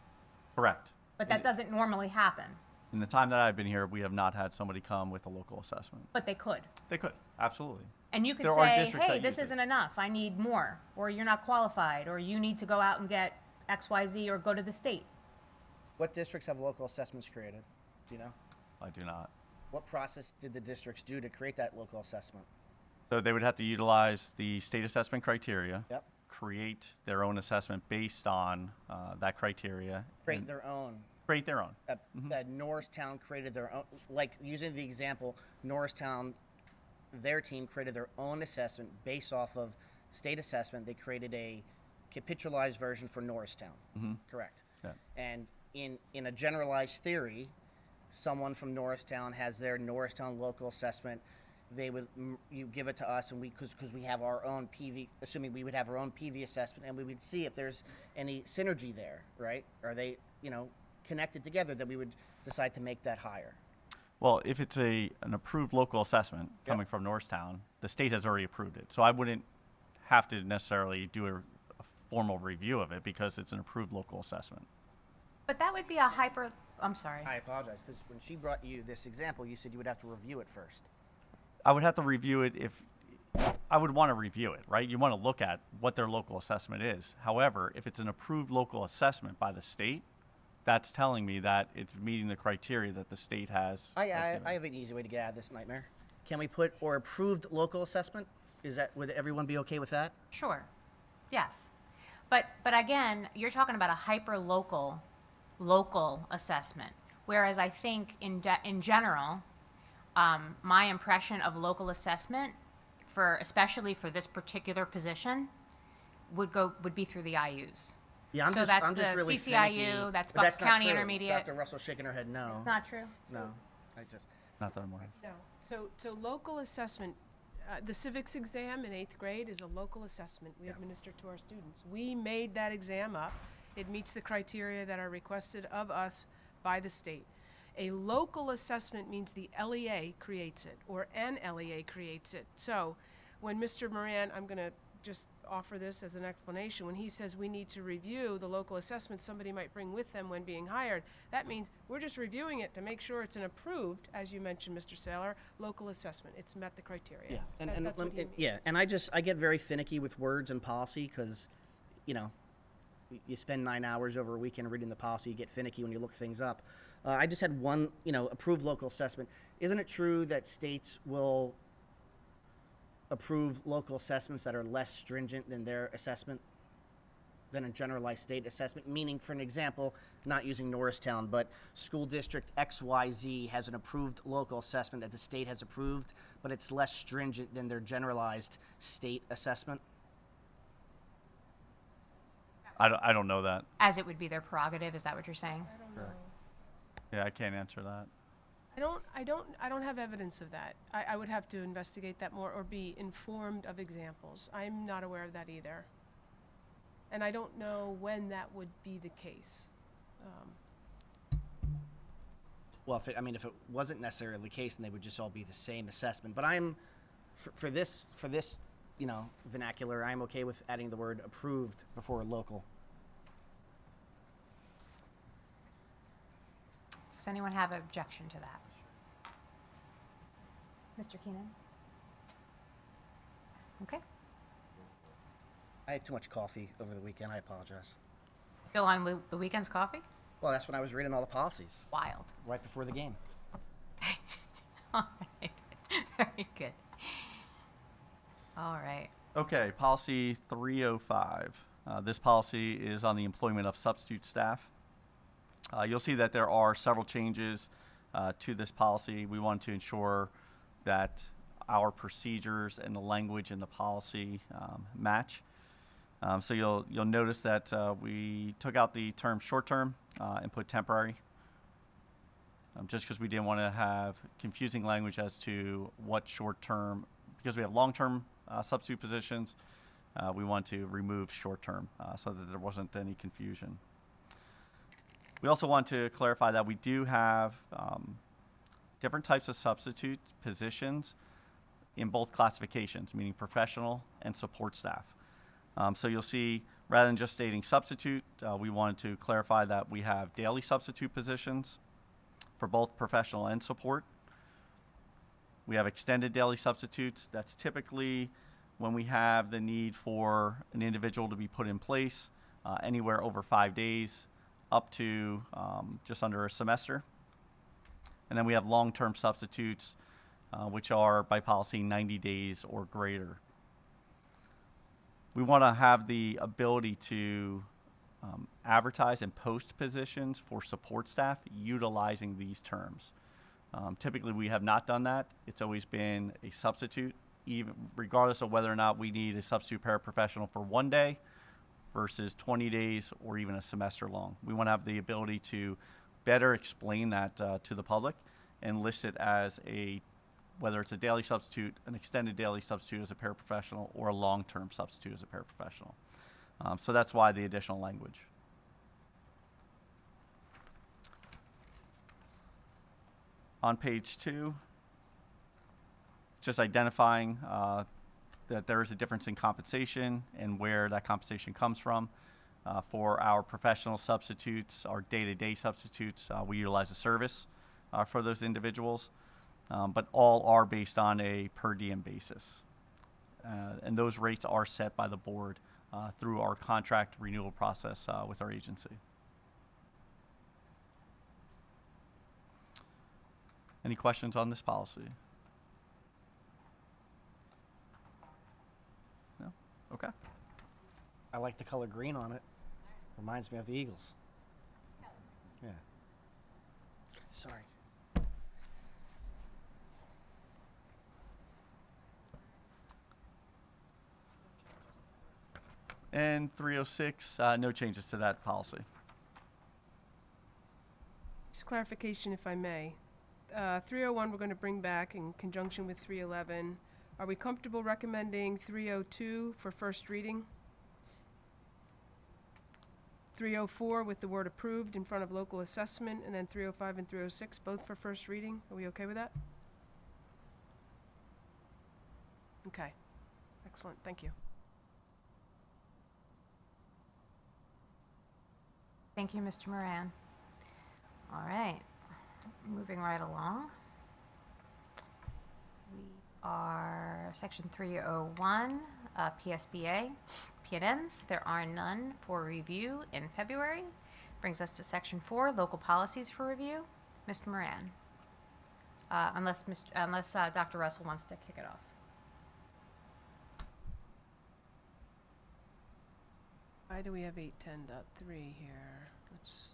Correct. But that doesn't normally happen, In the time that I've been here, we have not had somebody come with a local assessment. but they could. They could, absolutely. And you could There are say, districts hey, that this use it. isn't enough, I need more, or you're not qualified, or you need to go out and get XYZ or go to the state. What districts have local assessments created? Do you know? I do not. What process did the districts do to create that local assessment? So they would have to utilize the state assessment criteria, Yep. create their own assessment based on that criteria. Create and their own. create their own. That Norristown created their own, like using the example, Norristown, their team created their own assessment based off of state assessment. They created a capitalized version for Norristown. Correct. Yeah. And in a generalized theory, someone from Norristown has their Norristown local assessment. They would you give it to us, and because we have our own PV, assuming we would have our own PV assessment, and we would see if there's any synergy there, right? Are they connected together? That we would decide to make that higher. Well, if it's an approved local assessment Yep. coming from Norristown, the state has already approved it. So I wouldn't have to necessarily do a formal review of it because it's an approved local assessment. But that would be a hyper, I'm sorry. I apologize, because when she brought you this example, you said you would have to review it first. I would have to review it if I would want to review it, right? You want to look at what their local assessment is. However, if it's an approved local assessment by the state, that's telling me that it's meeting the criteria that the state has. I given. have an easy way to get out of this nightmare. Can we put or approved local assessment? Would everyone be okay with that? Sure. Yes. But again, you're talking about a hyper local assessment. Whereas I think in general, my impression of local assessment especially for this particular position would be through the IUs. Yeah, So that's I'm just the really CCIU, finicky, that's but Bucks not County true. Intermediate. Dr. Russell shaking her head no. It's not true. No, I just. Not that I'm aware of. No. So local assessment, the civics exam in 8th grade is a local assessment we administer to our students. We made that exam up. It meets the criteria that are requested of us by the state. A local assessment means the LEA creates it, or an LEA creates it. So when Mr. Moran, I'm going to just offer this as an explanation, when he says we need to review the local assessment somebody might bring with them when being hired, that means we're just reviewing it to make sure it's an approved, as you mentioned, Mr. Saylor, local assessment. It's met the criteria. Yeah, That's what he means. yeah, and I get very finicky with words and policy because, you know, you spend 9 hours over a weekend reading the policy. You get finicky when you look things up. I just had one, approved local assessment. Isn't it true that states will approve local assessments that are less stringent than their assessment, than a generalized state assessment? Meaning, for an example, not using Norristown, but school district XYZ has an approved local assessment that the state has approved, but it's less stringent than their generalized state assessment. I don't know that. As it would be their prerogative, is that what you're saying? I don't know. Yeah, I can't answer that. I don't have evidence of that. I would have to investigate that more or be informed of examples. I'm not aware of that either. And I don't know when that would be the case. Well, if it wasn't necessarily the case, then they would just all be the same assessment. But for this, vernacular, I'm okay with adding the word approved before local. Does anyone have an objection to that? Mr. Keenan? Okay. I had too much coffee over the weekend. I apologize. Still on the weekend's coffee? Well, that's when I was reading all the policies Wild. right before the game. All right. Very good. All right. Okay, policy 305. This policy is on the employment of substitute staff. You'll see that there are several changes to this policy. We want to ensure that our procedures and the language in the policy match. So you'll notice that we took out the term short-term and put temporary, just because we didn't want to have confusing language as to what short-term, because we have long-term substitute positions, we want to remove short-term so that there wasn't any confusion. We also want to clarify that we do have different types of substitute positions in both classifications, meaning professional and support staff. So you'll see, rather than just stating substitute, we wanted to clarify that we have daily substitute positions for both professional and support. We have extended daily substitutes. That's typically when we have the need for an individual to be put in place anywhere over 5 days up to just under a semester. And then we have long-term substitutes, which are by policy 90 days or greater. We want to have the ability to advertise and post positions for support staff utilizing these terms. Typically, we have not done that. It's always been a substitute, even regardless of whether or not we need a substitute paraprofessional for 1 day versus 20 days or even a semester long. We want to have the ability to better explain that to the public and list it as whether it's a daily substitute, an extended daily substitute as a paraprofessional, or a long-term substitute as a paraprofessional. So that's why the additional language. On page 2, just identifying that there is a difference in compensation and where that compensation comes from. For our professional substitutes, our day-to-day substitutes, we utilize a service for those individuals, but all are based on a per diem basis. And those rates are set by the board through our contract renewal process with our agency. Any questions on this policy? No? Okay. I like the color green on it. Reminds me of the Eagles. Yeah. Sorry. And 306, no changes to that policy. Just clarification, if I may. 301 we're going to bring back in conjunction with 311. Are we comfortable recommending 302 for first reading? 304 with the word approved in front of local assessment, and then 305 and 306 both for first reading? Are we okay with that? Okay. Excellent. Thank you. Thank you, Mr. Moran. All right, moving right along. We are section 301, PSBA, PNNs. There are none for review in February. Brings us to section 4, local policies for review. Mr. Moran, unless Dr. Russell wants to kick it off. Why do we have 810.3 here? Let's.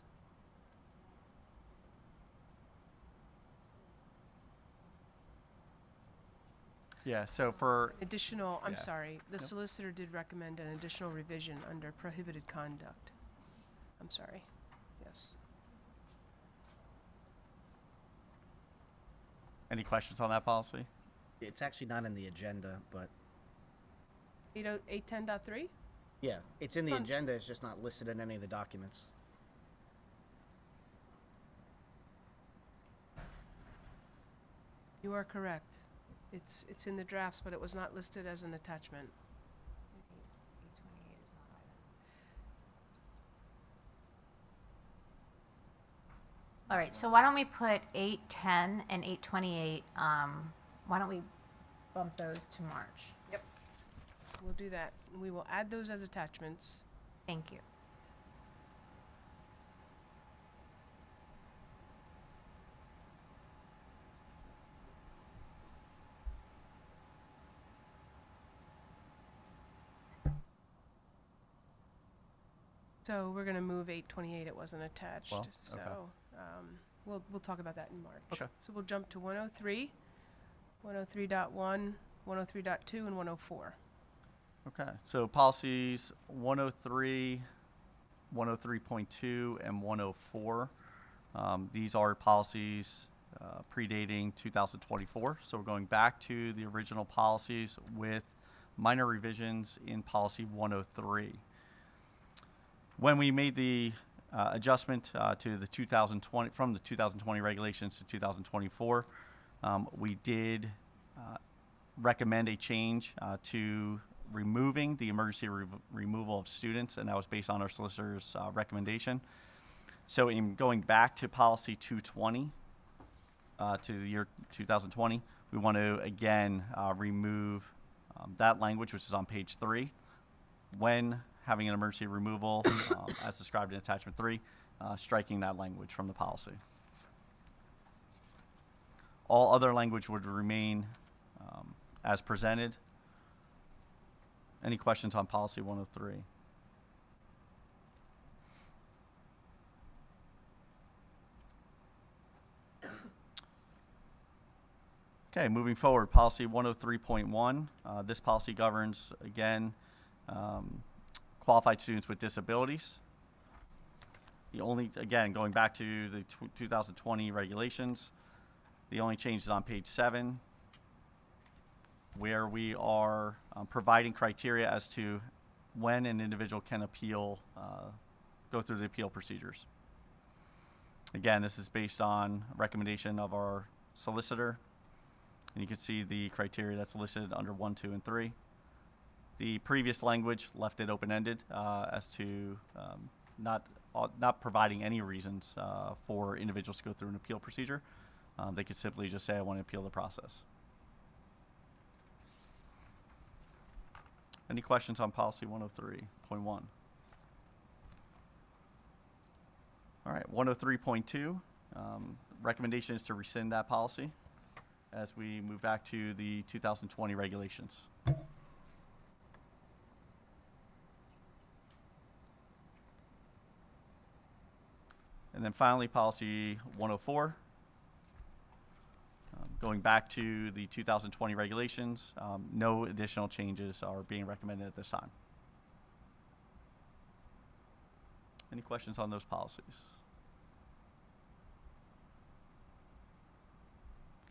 Yeah, so for, Additional, I'm Yeah. sorry, the Yep. solicitor did recommend an additional revision under prohibited conduct. I'm sorry, yes. any questions on that policy? It's actually not in the agenda, but 810.3? yeah, it's in the Fun. agenda. It's just not listed in any of the documents. You are correct. It's in the drafts, but it was not listed as an attachment. All right, so why don't we put 810 and 828, why don't we bump those to March? Yep. We'll do that. We will add those as attachments. Thank you. So we're gonna move 828, it wasn't attached, Well, so, okay. we'll talk about that in March. Okay. So we'll jump to 103, 103.1, 103.2, and 104. Okay, so policies 103, 103.2, and 104. These are policies predating 2024, so we're going back to the original policies with minor revisions in policy 103. When we made the adjustment to the 2020, from the 2020 regulations to 2024, we did recommend a change to removing the emergency removal of students, and that was based on our solicitor's recommendation. So in going back to policy 220, to the year 2020, we want to again remove that language, which is on page 3. When having an emergency removal, as described in attachment 3, striking that language from the policy. All other language would remain as presented. Any questions on policy 103? Okay, moving forward, policy 103.1. This policy governs, again, qualified students with disabilities. The only, again, going back to the 2020 regulations, the only change is on page 7, where we are providing criteria as to when an individual can appeal, go through the appeal procedures. Again, this is based on recommendation of our solicitor. And you can see the criteria that's listed under 1, 2, and 3. The previous language left it open-ended as to not providing any reasons for individuals to go through an appeal procedure. They could simply just say, I want to appeal the process. Any questions on policy 103.1? All right, 103.2, recommendation is to rescind that policy as we move back to the 2020 regulations. And then finally, policy 104. Going back to the 2020 regulations, no additional changes are being recommended at this time. Any questions on those policies?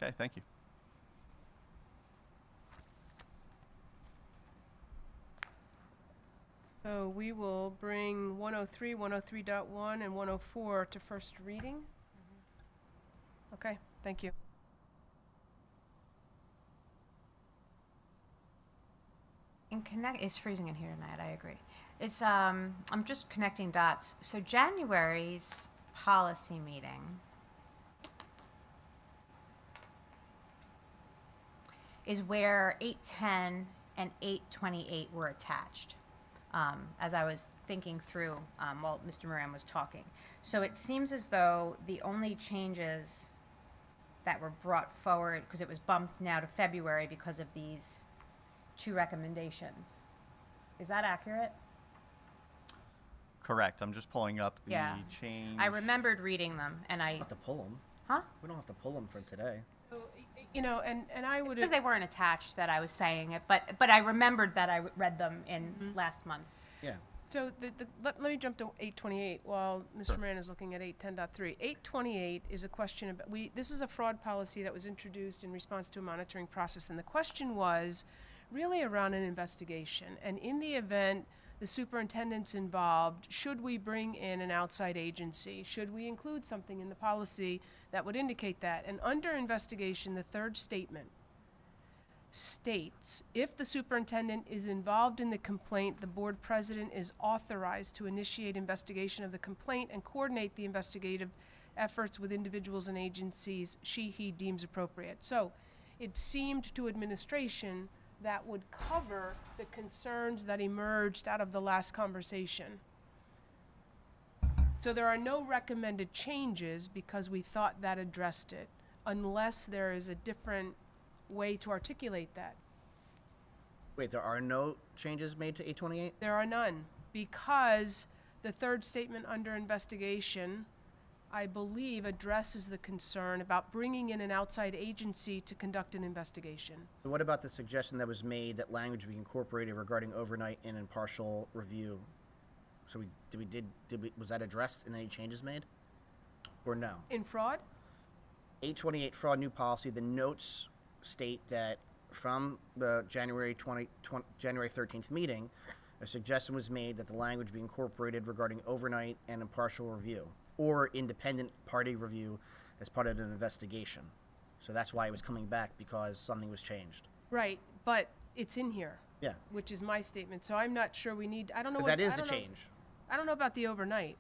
Okay, thank you. So we will bring 103, 103.1, and 104 to first reading. Okay, thank you. It's freezing in here tonight, I agree. It's, I'm just connecting dots. So January's policy meeting is where 810 and 828 were attached, as I was thinking through while Mr. Moran was talking. So it seems as though the only changes that were brought forward, because it was bumped now to February because of these 2 recommendations. Is that accurate? Correct. I'm just pulling up the Yeah. change. I remembered reading them, and We don't have to pull them. Huh? We don't have to pull them from today. So, you know, and I It's would because they weren't attached that I was saying it, but I remembered that I read them in last month's. Yeah. So let me jump to 828 while Mr. Sure. Moran is looking at 810.3. 828 is a question about, this is a fraud policy that was introduced in response to a monitoring process, and the question was really around an investigation. And in the event the superintendent's involved, should we bring in an outside agency? Should we include something in the policy that would indicate that? And under investigation, the third statement states, if the superintendent is involved in the complaint, the board president is authorized to initiate investigation of the complaint and coordinate the investigative efforts with individuals and agencies he deems appropriate. So it seemed to administration that would cover the concerns that emerged out of the last conversation. So there are no recommended changes because we thought that addressed it, unless there is a different way to articulate that. Wait, there are no changes made to 828? There are none, because the third statement under investigation, I believe, addresses the concern about bringing in an outside agency to conduct an investigation. So what about the suggestion that was made that language be incorporated regarding overnight and impartial review? So was that addressed and any changes made? Or no? In fraud? 828 fraud new policy, the notes state that from the January 13th meeting, a suggestion was made that the language be incorporated regarding overnight and impartial review or independent party review as part of an investigation. So that's why it was coming back, because something was changed. Right, but it's in here. Yeah. Which is my statement, so I'm not sure we need, I don't know But what. that is I the don't know- change. I don't know about the overnight.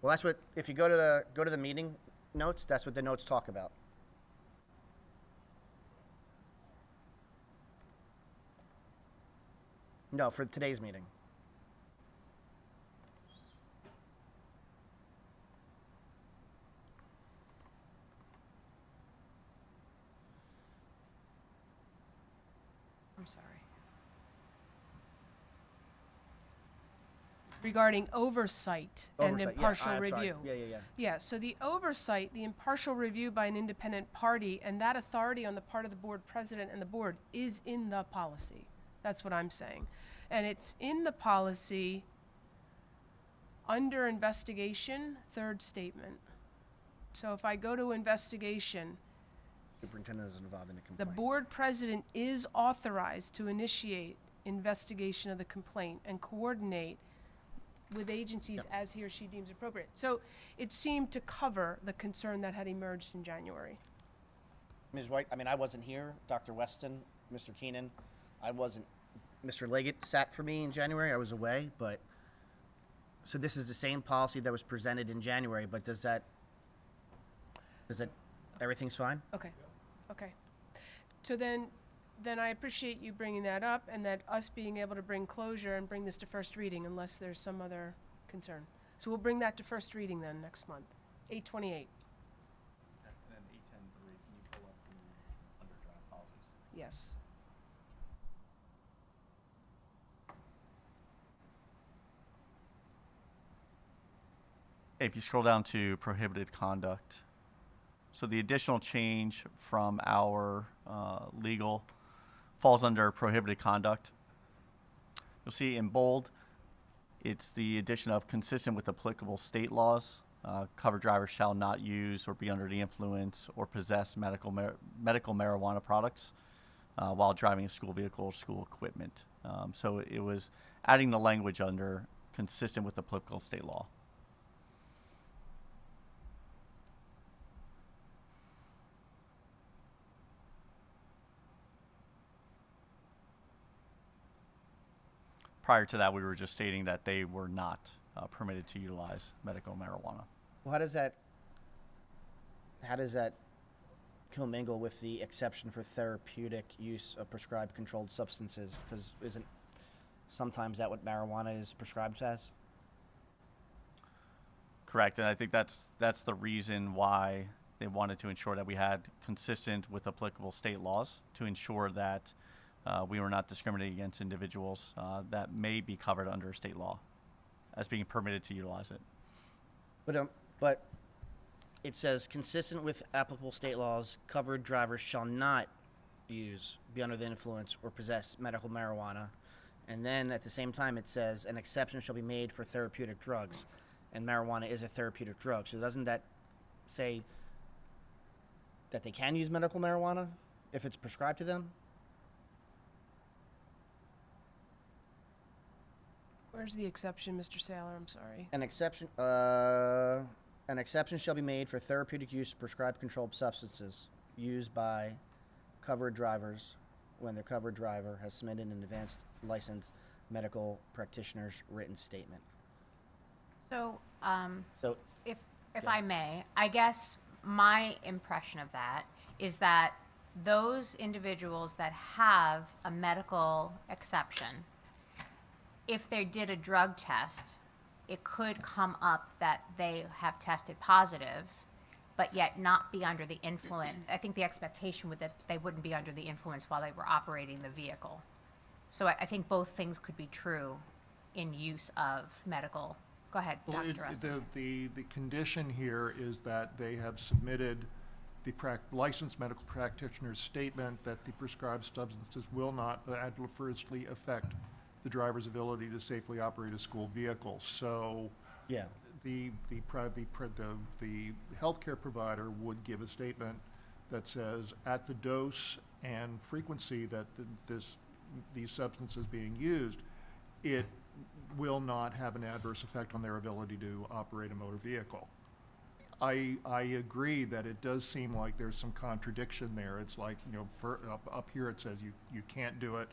Well, that's what, if you go to the meeting notes, that's what the notes talk about. No, for today's meeting. I'm sorry. Regarding oversight and Oversight, yeah, impartial I'm sorry. review. Yeah. Yeah, so the oversight, the impartial review by an independent party, and that authority on the part of the board president and the board is in the policy. That's what I'm saying. And it's in the policy under investigation, third statement. So if I go to investigation, Superintendent is involved in a the complaint. board president is authorized to initiate investigation of the complaint and coordinate with agencies Yep. as he or she deems appropriate. So it seemed to cover the concern that had emerged in January. Ms. White, I mean, I wasn't here, Dr. Weston, Mr. Keenan, I wasn't, Mr. Leggett sat for me in January, I was away, but, so this is the same policy that was presented in January, but does that, everything's fine? Okay, okay. So then I appreciate you bringing that up and that us being able to bring closure and bring this to first reading unless there's some other concern. So we'll bring that to first reading then next month, 8/28. And then 810.3, can you pull up the under draft policies? Yes. If you scroll down to prohibited conduct, so the additional change from our legal falls under prohibited conduct. You'll see in bold, it's the addition of consistent with applicable state laws. Covered drivers shall not use or be under the influence or possess medical marijuana products while driving a school vehicle or school equipment. So it was adding the language under consistent with applicable state law. Prior to that, we were just stating that they were not permitted to utilize medical marijuana. Well, how does that commingle with the exception for therapeutic use of prescribed controlled substances? Because isn't sometimes that what marijuana is prescribed as? Correct, and I think that's the reason why they wanted to ensure that we had consistent with applicable state laws to ensure that we were not discriminating against individuals that may be covered under state law as being permitted to utilize it. But it says consistent with applicable state laws, covered drivers shall not use, be under the influence, or possess medical marijuana. And then at the same time, it says an exception shall be made for therapeutic drugs, and marijuana is a therapeutic drug. So doesn't that say that they can use medical marijuana if it's prescribed to them? Where's the exception, Mr. Saylor? I'm sorry. An exception shall be made for therapeutic use of prescribed controlled substances used by covered drivers when their covered driver has submitted an advanced licensed medical practitioner's written statement. So, So, if Yeah. I may, I guess my impression of that is that those individuals that have a medical exception, if they did a drug test, it could come up that they have tested positive, but yet not be under the influence. I think the expectation would that they wouldn't be under the influence while they were operating the vehicle. So I think both things could be true in use of medical. Go ahead, Well, Dr. Rustin. the condition here is that they have submitted the licensed medical practitioner's statement that the prescribed substances will not adversely affect the driver's ability to safely operate a school vehicle. So yeah. the healthcare provider would give a statement that says at the dose and frequency that these substances being used, it will not have an adverse effect on their ability to operate a motor vehicle. I agree that it does seem like there's some contradiction there. It's like, up here it says you can't do it,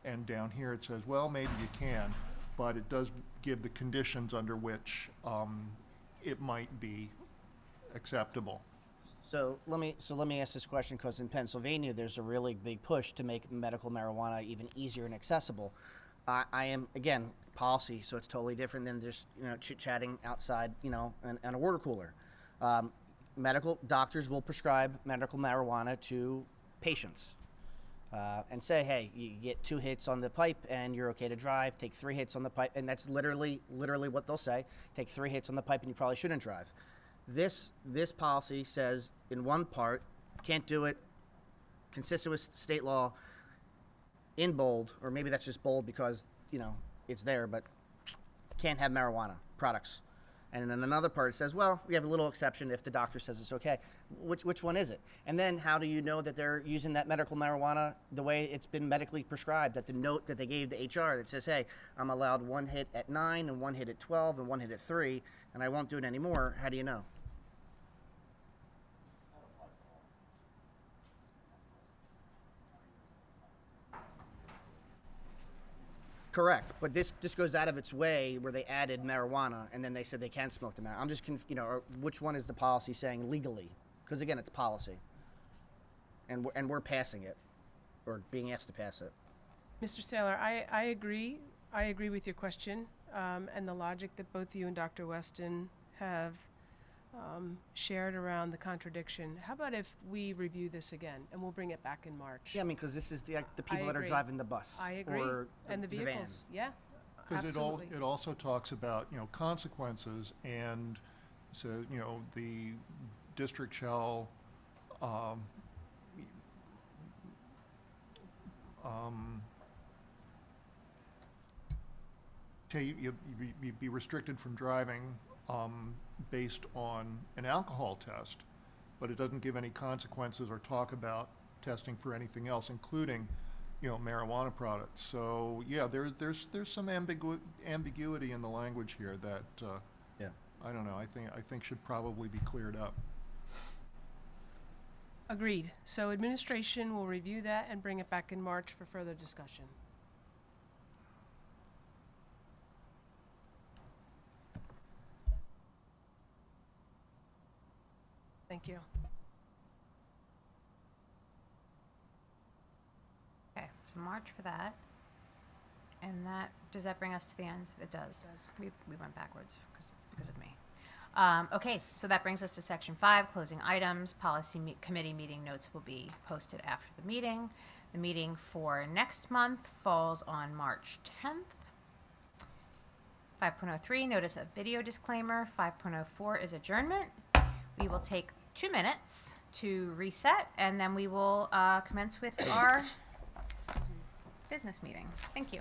and down here it says, well, maybe you can, but it does give the conditions under which it might be acceptable. So let me ask this question, because in Pennsylvania there's a really big push to make medical marijuana even easier and accessible. I am, again, policy, so it's totally different than just chit-chatting outside in a water cooler. Medical doctors will prescribe medical marijuana to patients and say, hey, you get 2 hits on the pipe and you're okay to drive. Take 3 hits on the pipe, and that's literally what they'll say. Take 3 hits on the pipe and you probably shouldn't drive. This policy says in one part, can't do it, consistent with state law, in bold, or maybe that's just bold because it's there, but can't have marijuana products. And then another part says, well, we have a little exception if the doctor says it's okay. Which one is it? And then how do you know that they're using that medical marijuana the way it's been medically prescribed? That the note that they gave to HR that says, hey, I'm allowed 1 hit at 9 and 1 hit at 12 and 1 hit at 3, and I won't do it anymore. How do you know? Correct, but this goes out of its way where they added marijuana and then they said they can smoke the marijuana. I'm just or which one is the policy saying legally? Because again, it's policy, and we're passing it, or being asked to pass it. Mr. Saylor, I agree. I agree with your question and the logic that both you and Dr. Weston have shared around the contradiction. How about if we review this again and we'll bring it back in March? Yeah, I mean, because this is the people that are agree. driving the bus. I agree. Or And the van. vehicles, yeah, Because absolutely. it also talks about, consequences, and so, the district shall, be restricted from driving, based on an alcohol test, but it doesn't give any consequences or talk about testing for anything else, including, marijuana products. So, yeah, there's some ambiguity in the language here that, Yeah. I don't know, I think should probably be cleared up. Agreed. So administration will review that and bring it back in March for further discussion. Thank you. Okay, so March for that. And does that bring us to the end? It does. It does. We went backwards because of me. Okay, so that brings us to section 5, closing items. Policy committee meeting notes will be posted after the meeting. The meeting for next month falls on March 10th. 5.03, notice of video disclaimer. 5.04 is adjournment. We will take 2 minutes to reset, and then we will commence with our business meeting. Thank you.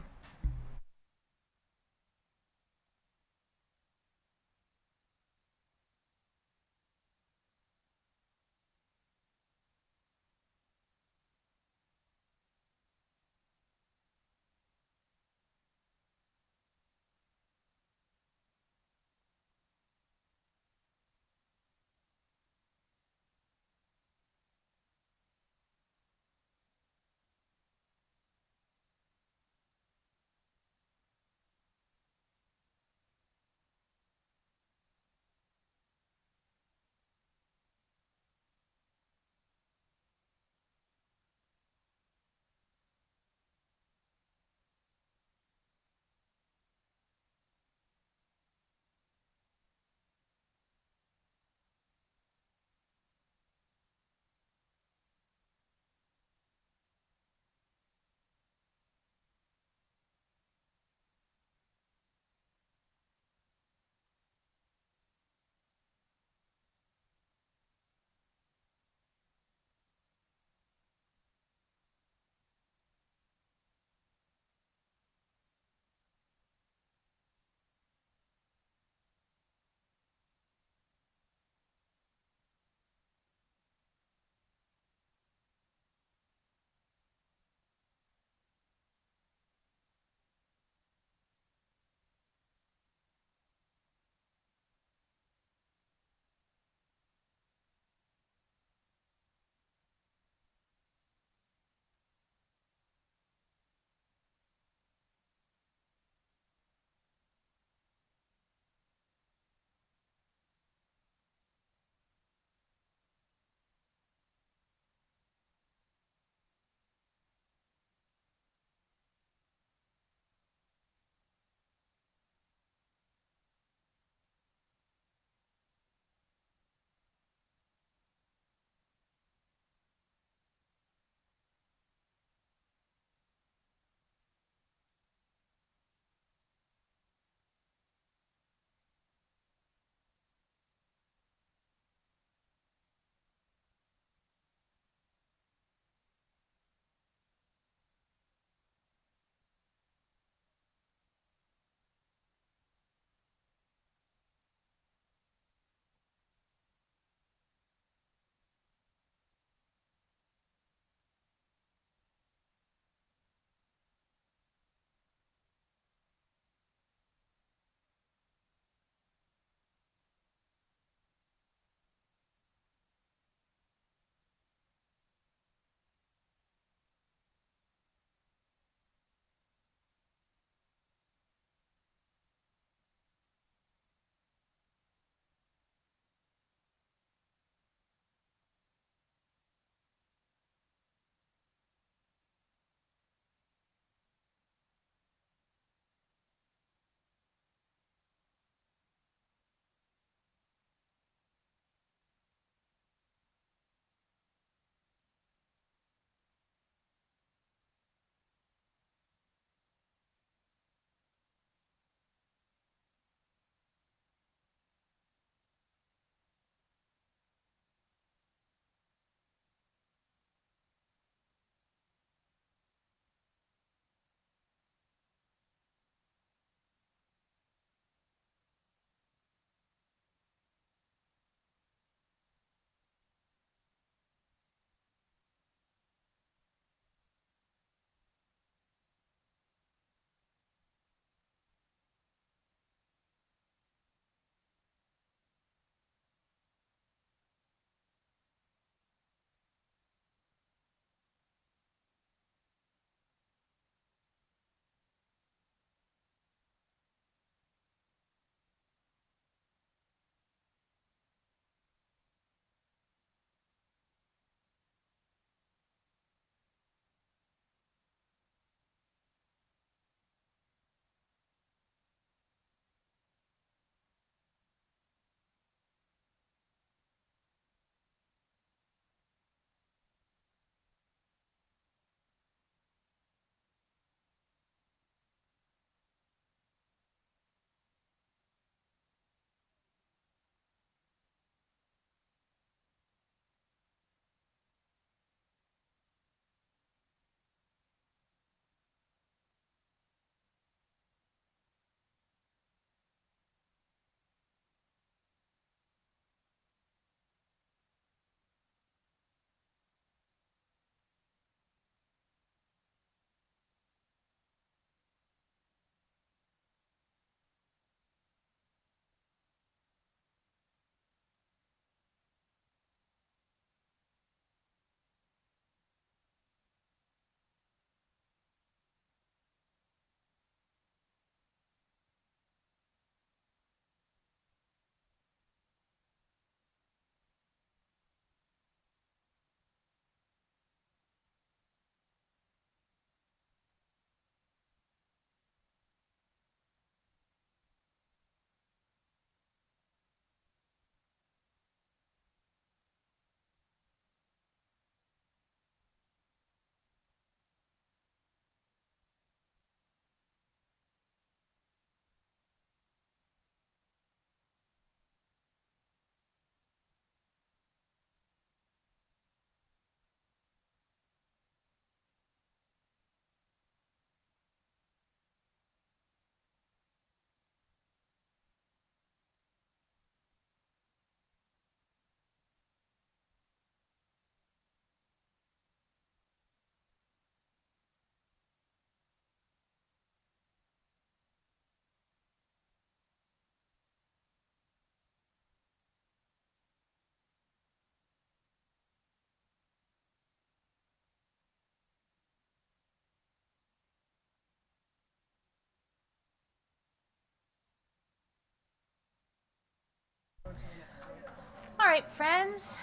right, friends.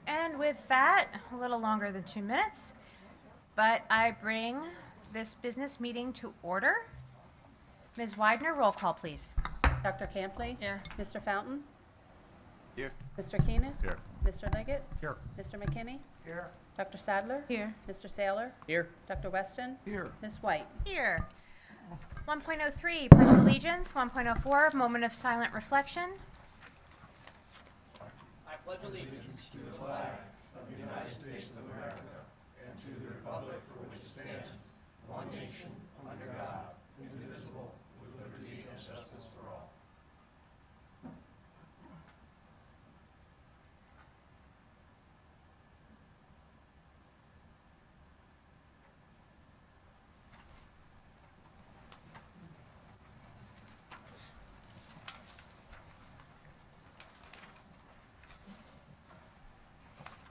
And with that, a little longer than 2 minutes, but I bring this business meeting to order. Ms. Widener, roll call, please. Dr. Campley? Here. Mr. Fountain? Here. Mr. Keenan? Here. Mr. Liggett? Here. Mr. McKinney? Here. Dr. Sadler? Here. Mr. Saylor? Here. Dr. Weston? Here. Ms. White? Here. 1.03, Pledge of Allegiance. 1.04, Moment of Silent Reflection. I pledge allegiance to the flag of the United States of America and to the republic for which it stands, one nation, under God, indivisible, with liberty and justice for all.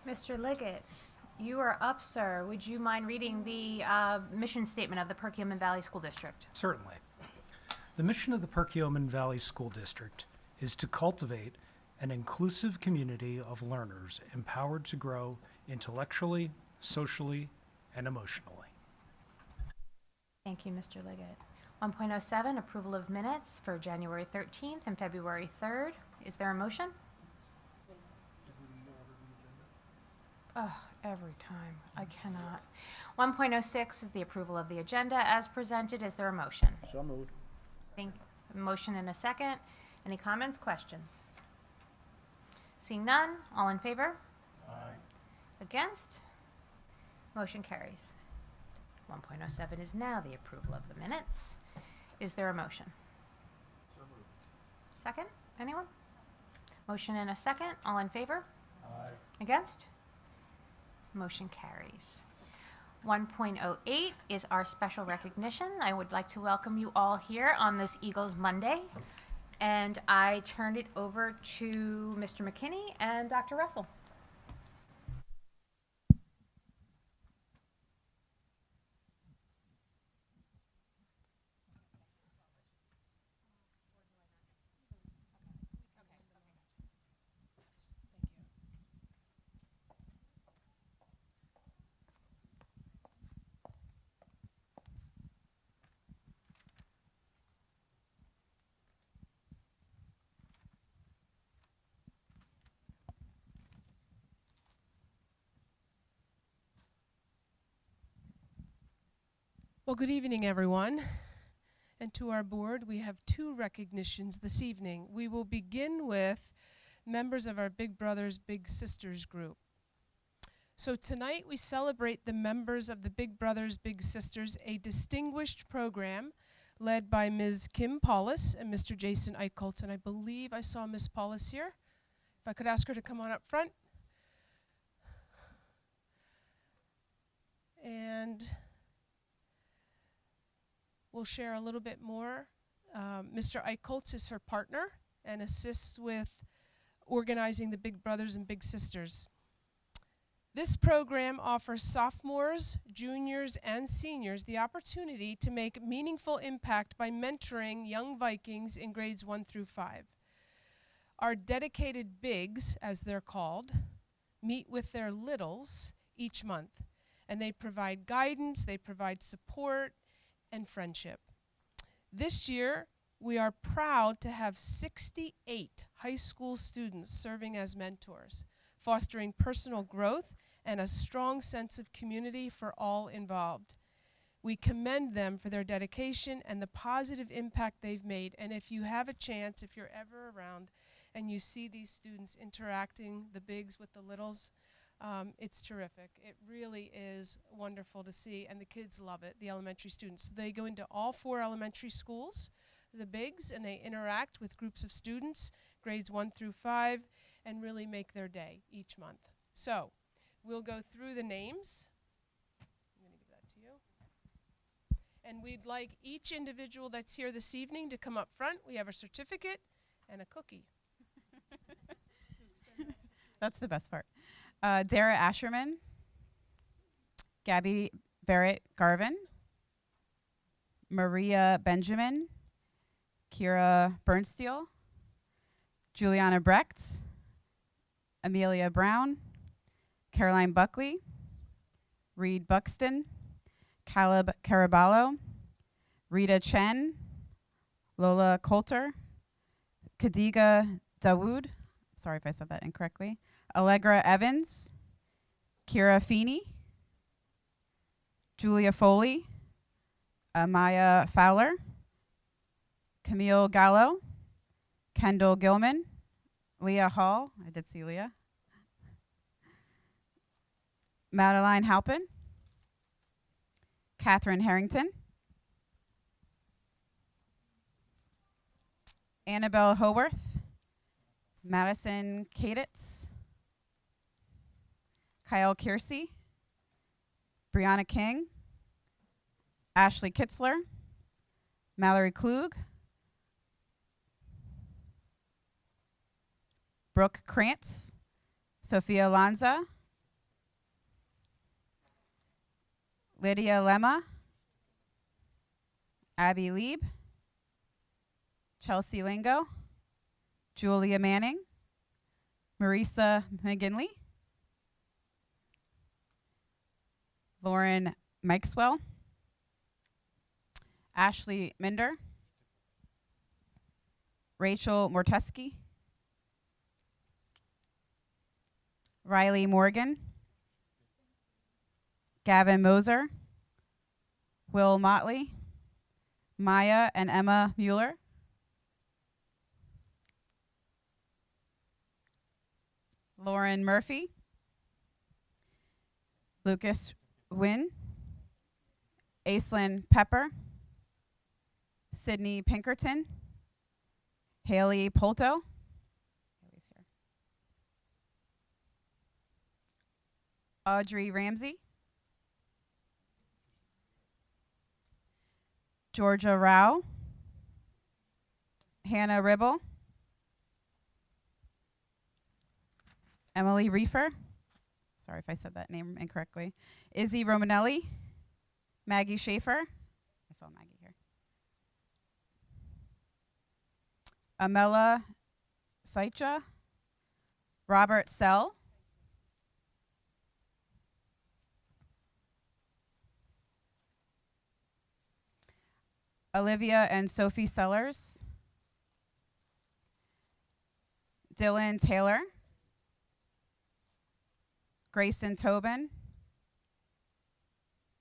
Mr. Liggett, you are up, sir. Would you mind reading the mission statement of the Perkiomen Valley School District? Certainly. The mission of the Perkiomen Valley School District is to cultivate an inclusive community of learners empowered to grow intellectually, socially, and emotionally. Thank you, Mr. Liggett. 1.07, approval of minutes for January 13th and February 3rd. Is there a motion? Oh, every time. I cannot. 1.06 is the approval of the agenda as presented. Is there a motion? So moved. Think a motion and a second. Any comments, questions? Seeing none, all in favor? Aye. Against? Motion carries. 1.07 is now the approval of the minutes. Is there a motion? So moved. Second? Anyone? Motion and a second. All in favor? Aye. Against? Motion carries. 1.08 is our special recognition. I would like to welcome you all here on this Eagles Monday. And I turn it over to Mr. McKinney and Dr. Russell. Well, good evening, everyone. And to our board, we have 2 recognitions this evening. We will begin with members of our Big Brothers Big Sisters group. So tonight we celebrate the members of the Big Brothers Big Sisters, a distinguished program led by Ms. Kim Paulus and Mr. Jason Eichholz. And I believe I saw Ms. Paulus here. If I could ask her to come on up front. And we'll share a little bit more. Mr. Eichholz is her partner and assists with organizing the Big Brothers and Big Sisters. This program offers sophomores, juniors, and seniors the opportunity to make meaningful impact by mentoring young Vikings in grades 1 through 5. Our dedicated bigs, as they're called, meet with their littles each month, and they provide guidance, they provide support, and friendship. This year, we are proud to have 68 high school students serving as mentors, fostering personal growth and a strong sense of community for all involved. We commend them for their dedication and the positive impact they've made. And if you have a chance, if you're ever around and you see these students interacting, the bigs with the littles, it's terrific. It really is wonderful to see, and the kids love it, the elementary students. They go into all 4 elementary schools, the bigs, and they interact with groups of students, grades 1 through 5, and really make their day each month. So, we'll go through the names. I'm going to give that to you. And we'd like each individual that's here this evening to come up front. We have a certificate and a cookie. That's the best part. Dara Asherman, Gabby Barrett Garvin, Maria Benjamin, Kira Bernsteel, Juliana Brecht, Amelia Brown, Caroline Buckley, Reed Buxton, Caleb Caraballo, Rita Chen, Lola Coulter, Khadija Dawood, sorry if I said that incorrectly, Allegra Evans, Kira Feeney, Julia Foley, Amaya Fowler, Camille Gallo, Kendall Gilman, Leah Hall, I did see Leah, Madeline Halpin, Catherine Harrington, Annabelle Howarth, Madison Kaditz, Kyle Kiersey, Brianna King, Ashley Kitzler, Mallory Klug, Brooke Krantz, Sophia Lanza, Lydia Lemma, Abby Lieb, Chelsea Lingo, Julia Manning, Marisa McGinley, Lauren Mikeswell, Ashley Minder, Rachel Morteski, Riley Morgan, Gavin Moser, Will Motley, Maya and Emma Mueller, Lauren Murphy, Lucas Wynn, Aislinn Pepper, Sydney Pinkerton, Haley Polto, Haley's here. Audrey Ramsey, Georgia Rao, Hannah Ribble, Emily Reefer, sorry if I said that name incorrectly, Izzy Romanelli, Maggie Schaefer, I saw Maggie here, Amela Saicha, Robert Sell, Olivia and Sophie Sellers, Dylan Taylor, Grayson Tobin,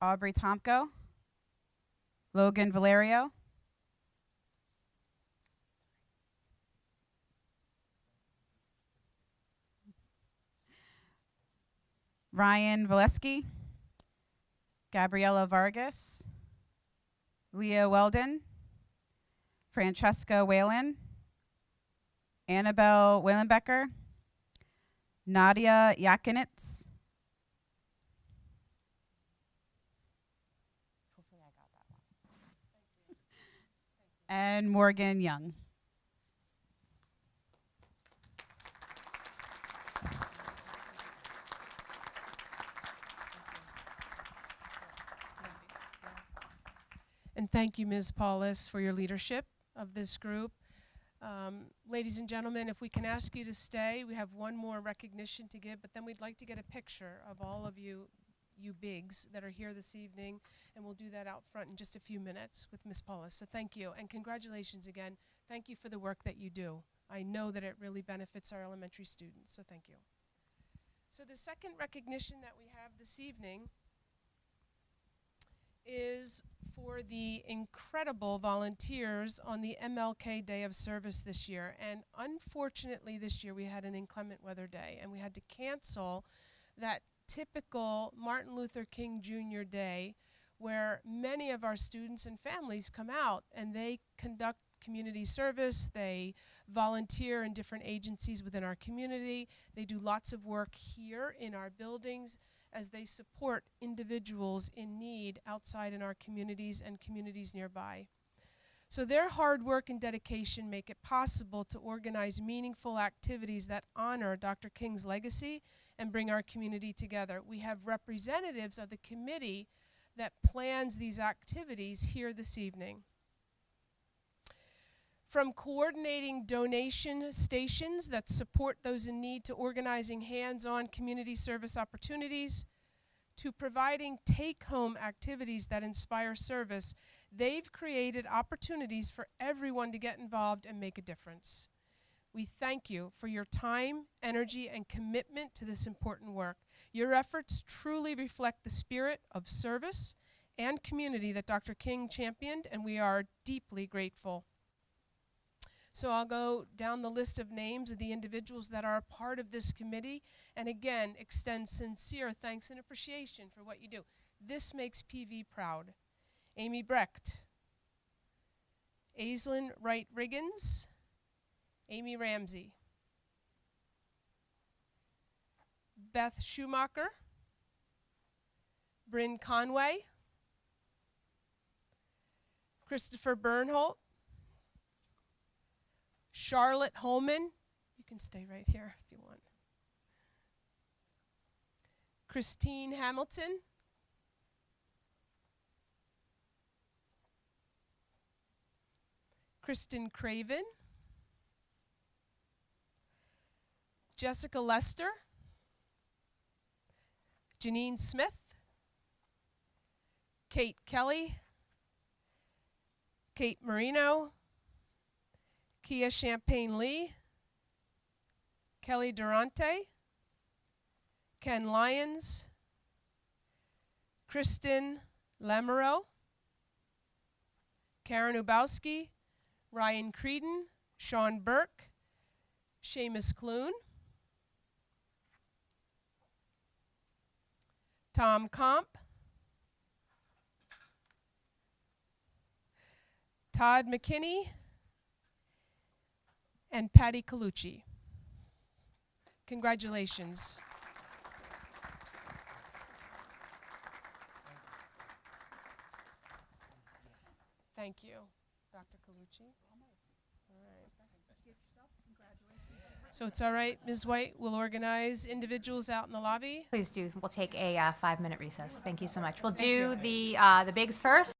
Aubrey Tomko, Logan Valerio, Ryan Valesky, Gabriella Vargas, Leah Weldon, Francesca Whalen, Annabelle Whalenbecker, Nadia Yakinitz, hopefully I got that one, and Morgan Young. And thank you, Ms. Paulus, for your leadership of this group. Ladies and gentlemen, if we can ask you to stay, we have one more recognition to give, but then we'd like to get a picture of all of you bigs that are here this evening, and we'll do that out front in just a few minutes with Ms. Paulus. So thank you, and congratulations again. Thank you for the work that you do. I know that it really benefits our elementary students, so thank you. So the second recognition that we have this evening is for the incredible volunteers on the MLK Day of Service this year. And unfortunately this year we had an inclement weather day and we had to cancel that typical Martin Luther King Jr. Day where many of our students and families come out and they conduct community service, they volunteer in different agencies within our community, they do lots of work here in our buildings as they support individuals in need outside in our communities and communities nearby. So their hard work and dedication make it possible to organize meaningful activities that honor Dr. King's legacy and bring our community together. We have representatives of the committee that plans these activities here this evening. From coordinating donation stations that support those in need to organizing hands-on community service opportunities, to providing take-home activities that inspire service, they've created opportunities for everyone to get involved and make a difference. We thank you for your time, energy, and commitment to this important work. Your efforts truly reflect the spirit of service and community that Dr. King championed, and we are deeply grateful. So I'll go down the list of names of the individuals that are a part of this committee, and again, extend sincere thanks and appreciation for what you do. This makes PV proud. Amy Brecht, Aislinn Wright Riggins, Amy Ramsey, Beth Schumacher, Bryn Conway, Christopher Bernholt, Charlotte Holman, you can stay right here if you want. Christine Hamilton, Kristen Craven, Jessica Lester, Janine Smith, Kate Kelly, Kate Marino, Kia Champagne Lee, Kelly Durante, Ken Lyons, Kristen Lamoureux, Karen Ubowski, Ryan Creedon, Sean Burke, Seamus Clune, Tom Comp, Todd McKinney, and Patty Colucci. Congratulations. Thank you, Dr. Colucci. All right. So it's all right, Ms. White, we'll organize individuals out in the lobby. Please do. We'll take a 5-minute recess. Thank you so much. We'll Thank do you. the bigs first.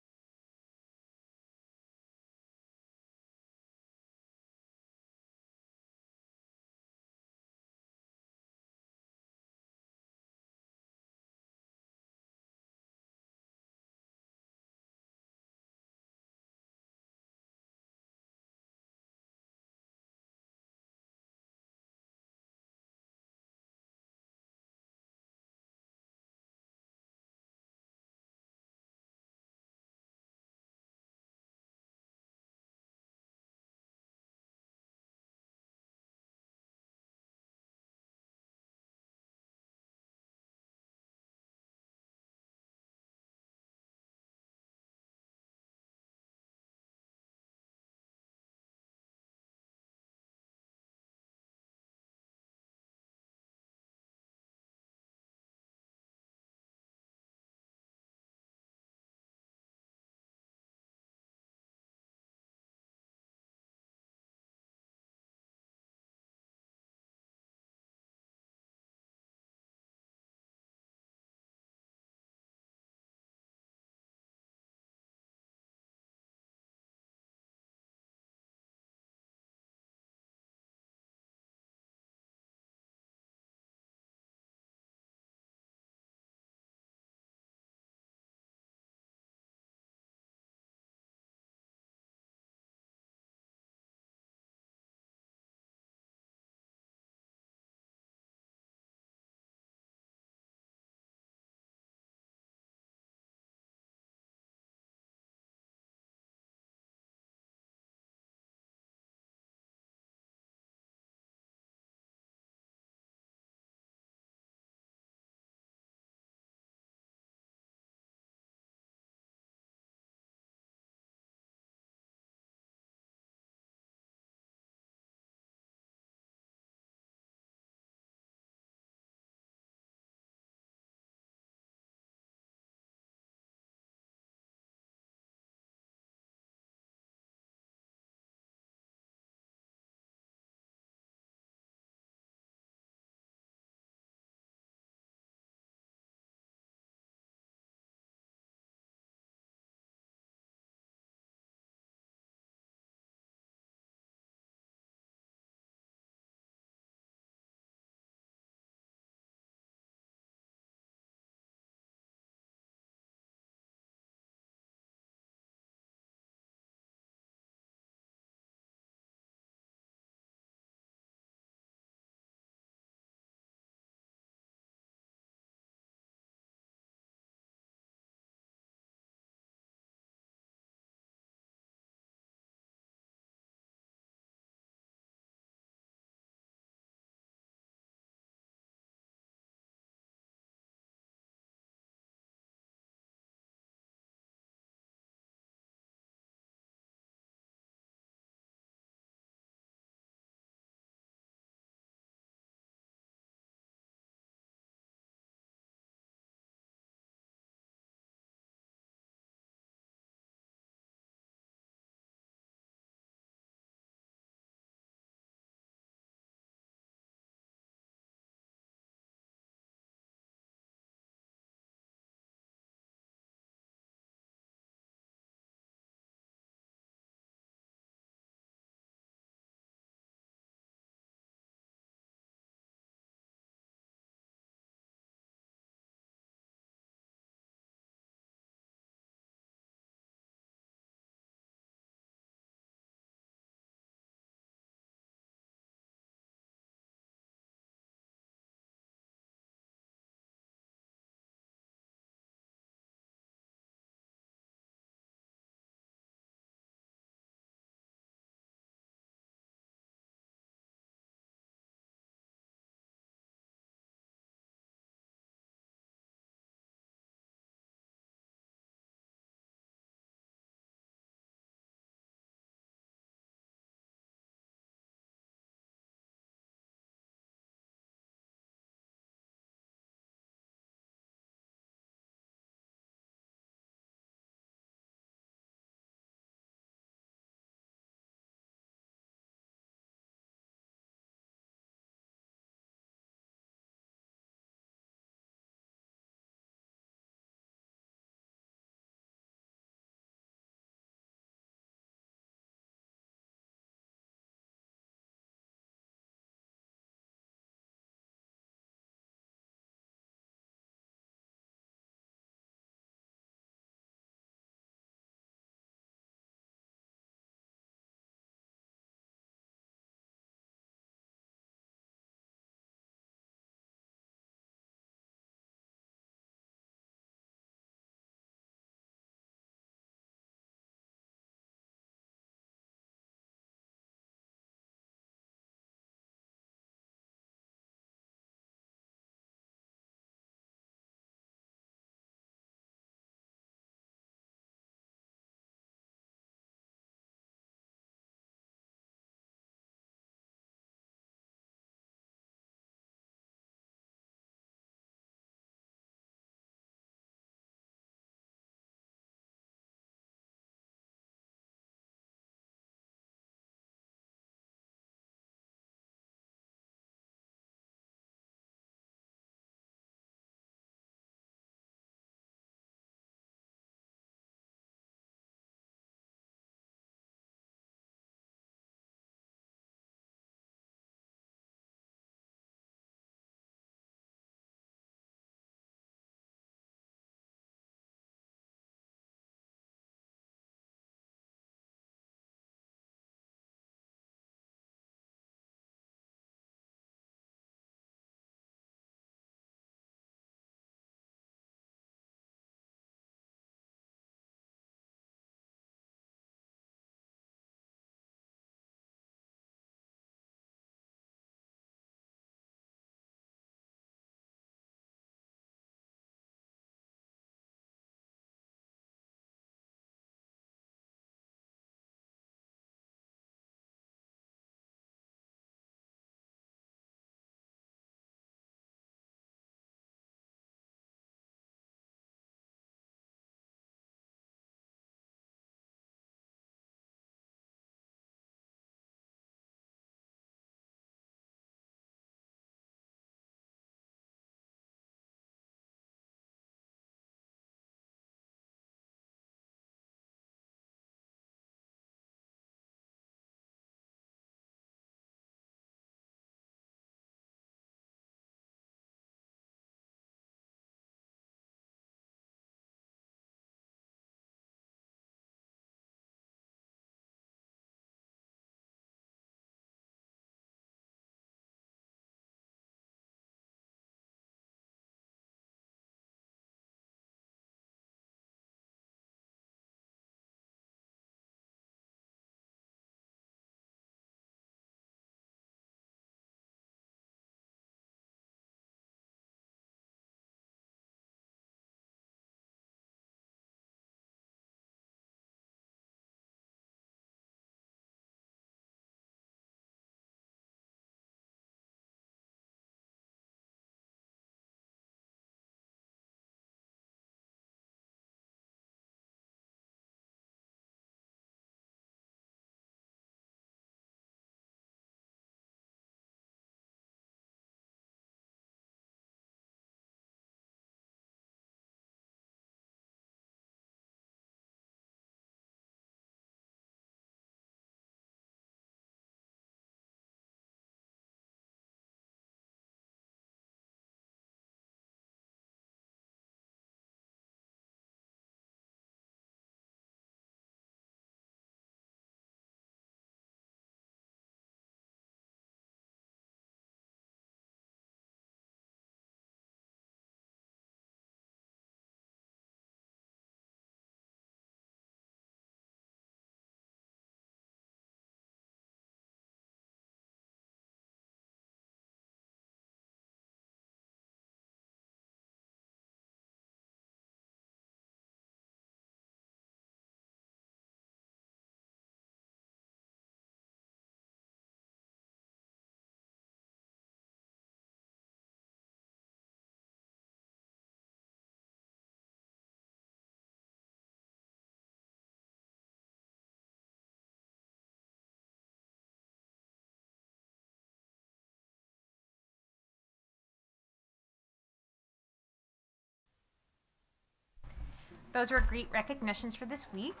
Those were great recognitions for this week.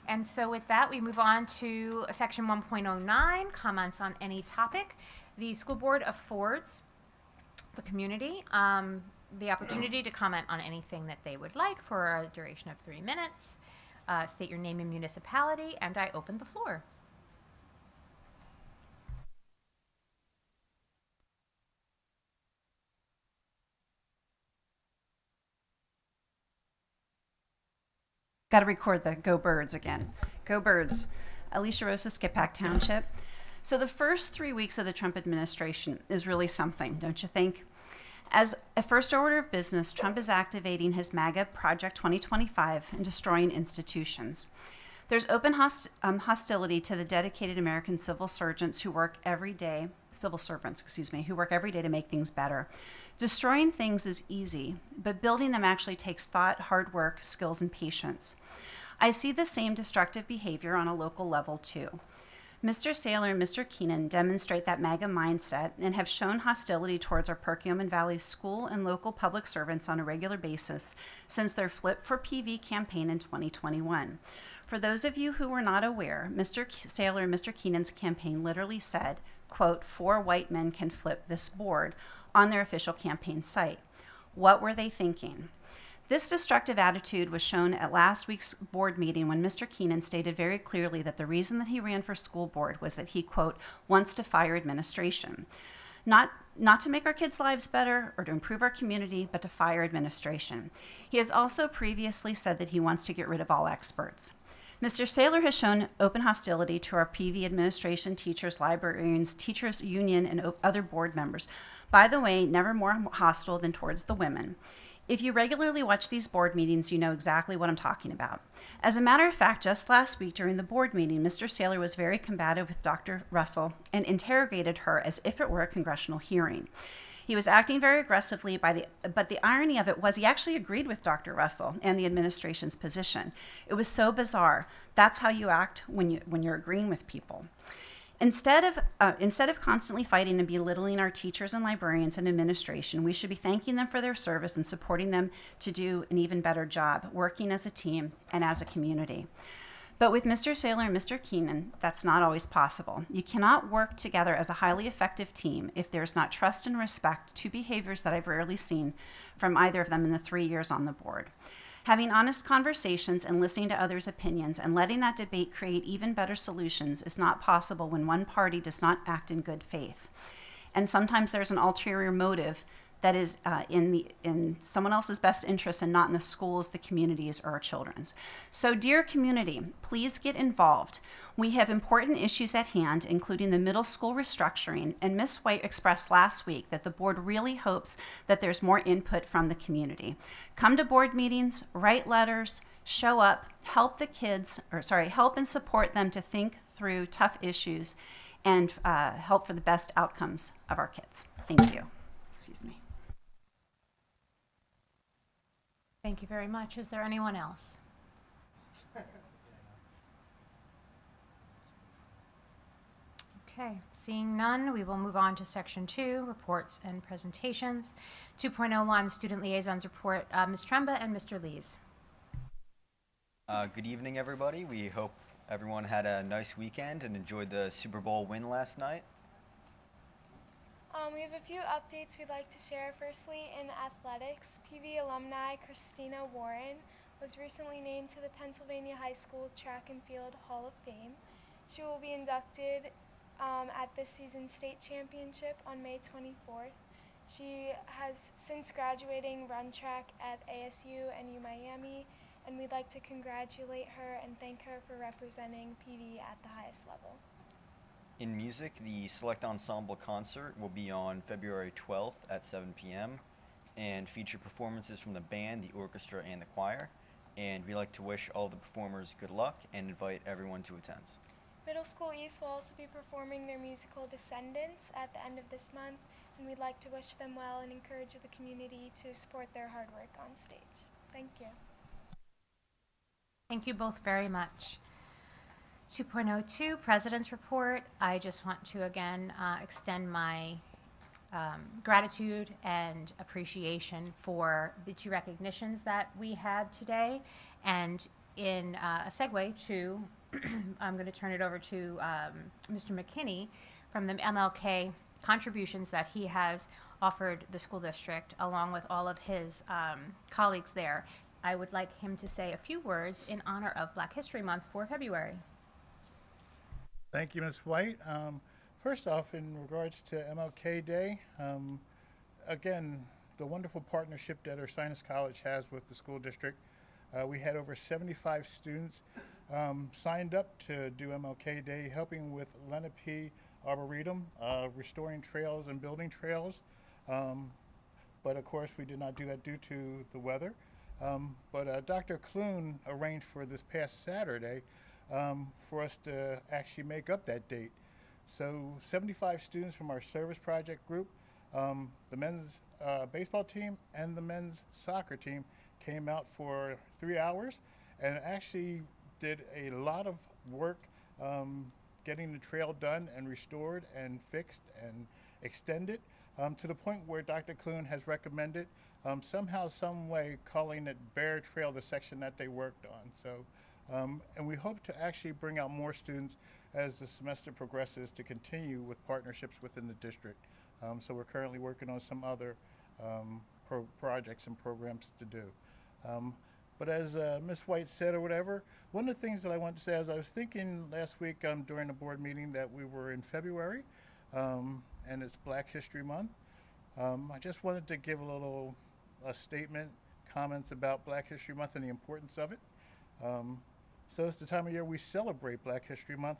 And so with that, we move on to section 1.09, comments on any topic. The school board affords the community the opportunity to comment on anything that they would like for a duration of 3 minutes. State your name and municipality, and I open the floor. Got to record the Go Birds again. Go Birds. Alicia Rosa, Skippack Township. So the first 3 weeks of the Trump administration is really something, don't you think? As a first order of business, Trump is activating his MAGA Project 2025 and destroying institutions. There's open hostility to the dedicated American civil servants who work every day to make things better. Destroying things is easy, but building them actually takes thought, hard work, skills, and patience. I see the same destructive behavior on a local level too. Mr. Saylor and Mr. Keenan demonstrate that MAGA mindset and have shown hostility towards our Perkiomen Valley school and local public servants on a regular basis since their Flip for PV campaign in 2021. For those of you who were not aware, Mr. Saylor and Mr. Keenan's campaign literally said, quote, 4 white men can flip this board on their official campaign site. What were they thinking? This destructive attitude was shown at last week's board meeting when Mr. Keenan stated very clearly that the reason that he ran for school board was that he, quote, wants to fire administration. Not to make our kids' lives better or to improve our community, but to fire administration. He has also previously said that he wants to get rid of all experts. Mr. Saylor has shown open hostility to our PV administration, teachers, librarians, teachers union, and other board members. By the way, never more hostile than towards the women. If you regularly watch these board meetings, you know exactly what I'm talking about. As a matter of fact, just last week during the board meeting, Mr. Saylor was very combative with Dr. Russell and interrogated her as if it were a congressional hearing. He was acting very aggressively, but the irony of it was he actually agreed with Dr. Russell and the administration's position. It was so bizarre. That's how you act when you're agreeing with people. Instead of constantly fighting and belittling our teachers and librarians and administration, we should be thanking them for their service and supporting them to do an even better job, working as a team and as a community. But with Mr. Saylor and Mr. Keenan, that's not always possible. You cannot work together as a highly effective team if there's not trust and respect, 2 behaviors that I've rarely seen from either of them in the 3 years on the board. Having honest conversations and listening to others' opinions and letting that debate create even better solutions is not possible when one party does not act in good faith. And sometimes there's an ulterior motive that is in someone else's best interest and not in the schools, the communities, or our children's. So dear community, please get involved. We have important issues at hand, including the middle school restructuring, and Ms. White expressed last week that the board really hopes that there's more input from the community. Come to board meetings, write letters, show up, help and support them to think through tough issues and help for the best outcomes of our kids. Thank you. Excuse me. Thank you very much. Is there anyone else? Okay, seeing none, we will move on to section 2, reports and presentations. 2.01, student liaisons report, Ms. Tremba and Mr. Lees. Good evening, everybody. We hope everyone had a nice weekend and enjoyed the Super Bowl win last night. We have a few updates we'd like to share. Firstly, in athletics, PV alumni Christina Warren was recently named to the Pennsylvania High School Track and Field Hall of Fame. She will be inducted at this season's state championship on May 24th. She has, since graduating, run track at ASU and UMiami, and we'd like to congratulate her and thank her for representing PV at the highest level. In music, the Select Ensemble concert will be on February 12th at 7 p.m. and feature performances from the band, the orchestra, and the choir. And we'd like to wish all the performers good luck and invite everyone to attend. Middle School East will also be performing their musical Descendants at the end of this month, and we'd like to wish them well and encourage the community to support their hard work on stage. Thank you. Thank you both very much. 2.02, President's Report. I just want to again extend my gratitude and appreciation for the two recognitions that we had today. And in a segue to, I'm going to turn it over to Mr. McKinney from the MLK contributions that he has offered the school district along with all of his colleagues there. I would like him to say a few words in honor of Black History Month for February. Thank you, Ms. White. First off, in regards to MLK Day, again, the wonderful partnership that Ursinus College has with the school district. We had over 75 students signed up to do MLK Day, helping with Lenape Arboretum, restoring trails and building trails. But of course, we did not do that due to the weather. But Dr. Clune arranged for this past Saturday for us to actually make up that date. So 75 students from our service project group, the men's baseball team and the men's soccer team came out for 3 hours and actually did a lot of work getting the trail done and restored and fixed and extended to the point where Dr. Clune has recommended somehow, some way calling it Bear Trail, the section that they worked on. So, and we hope to actually bring out more students as the semester progresses to continue with partnerships within the district. So we're currently working on some other projects and programs to do. But as Ms. White said or whatever, one of the things that I wanted to say is I was thinking last week during the board meeting that we were in February and it's Black History Month. I just wanted to give a statement, comments about Black History Month and the importance of it. So it's the time of year we celebrate Black History Month,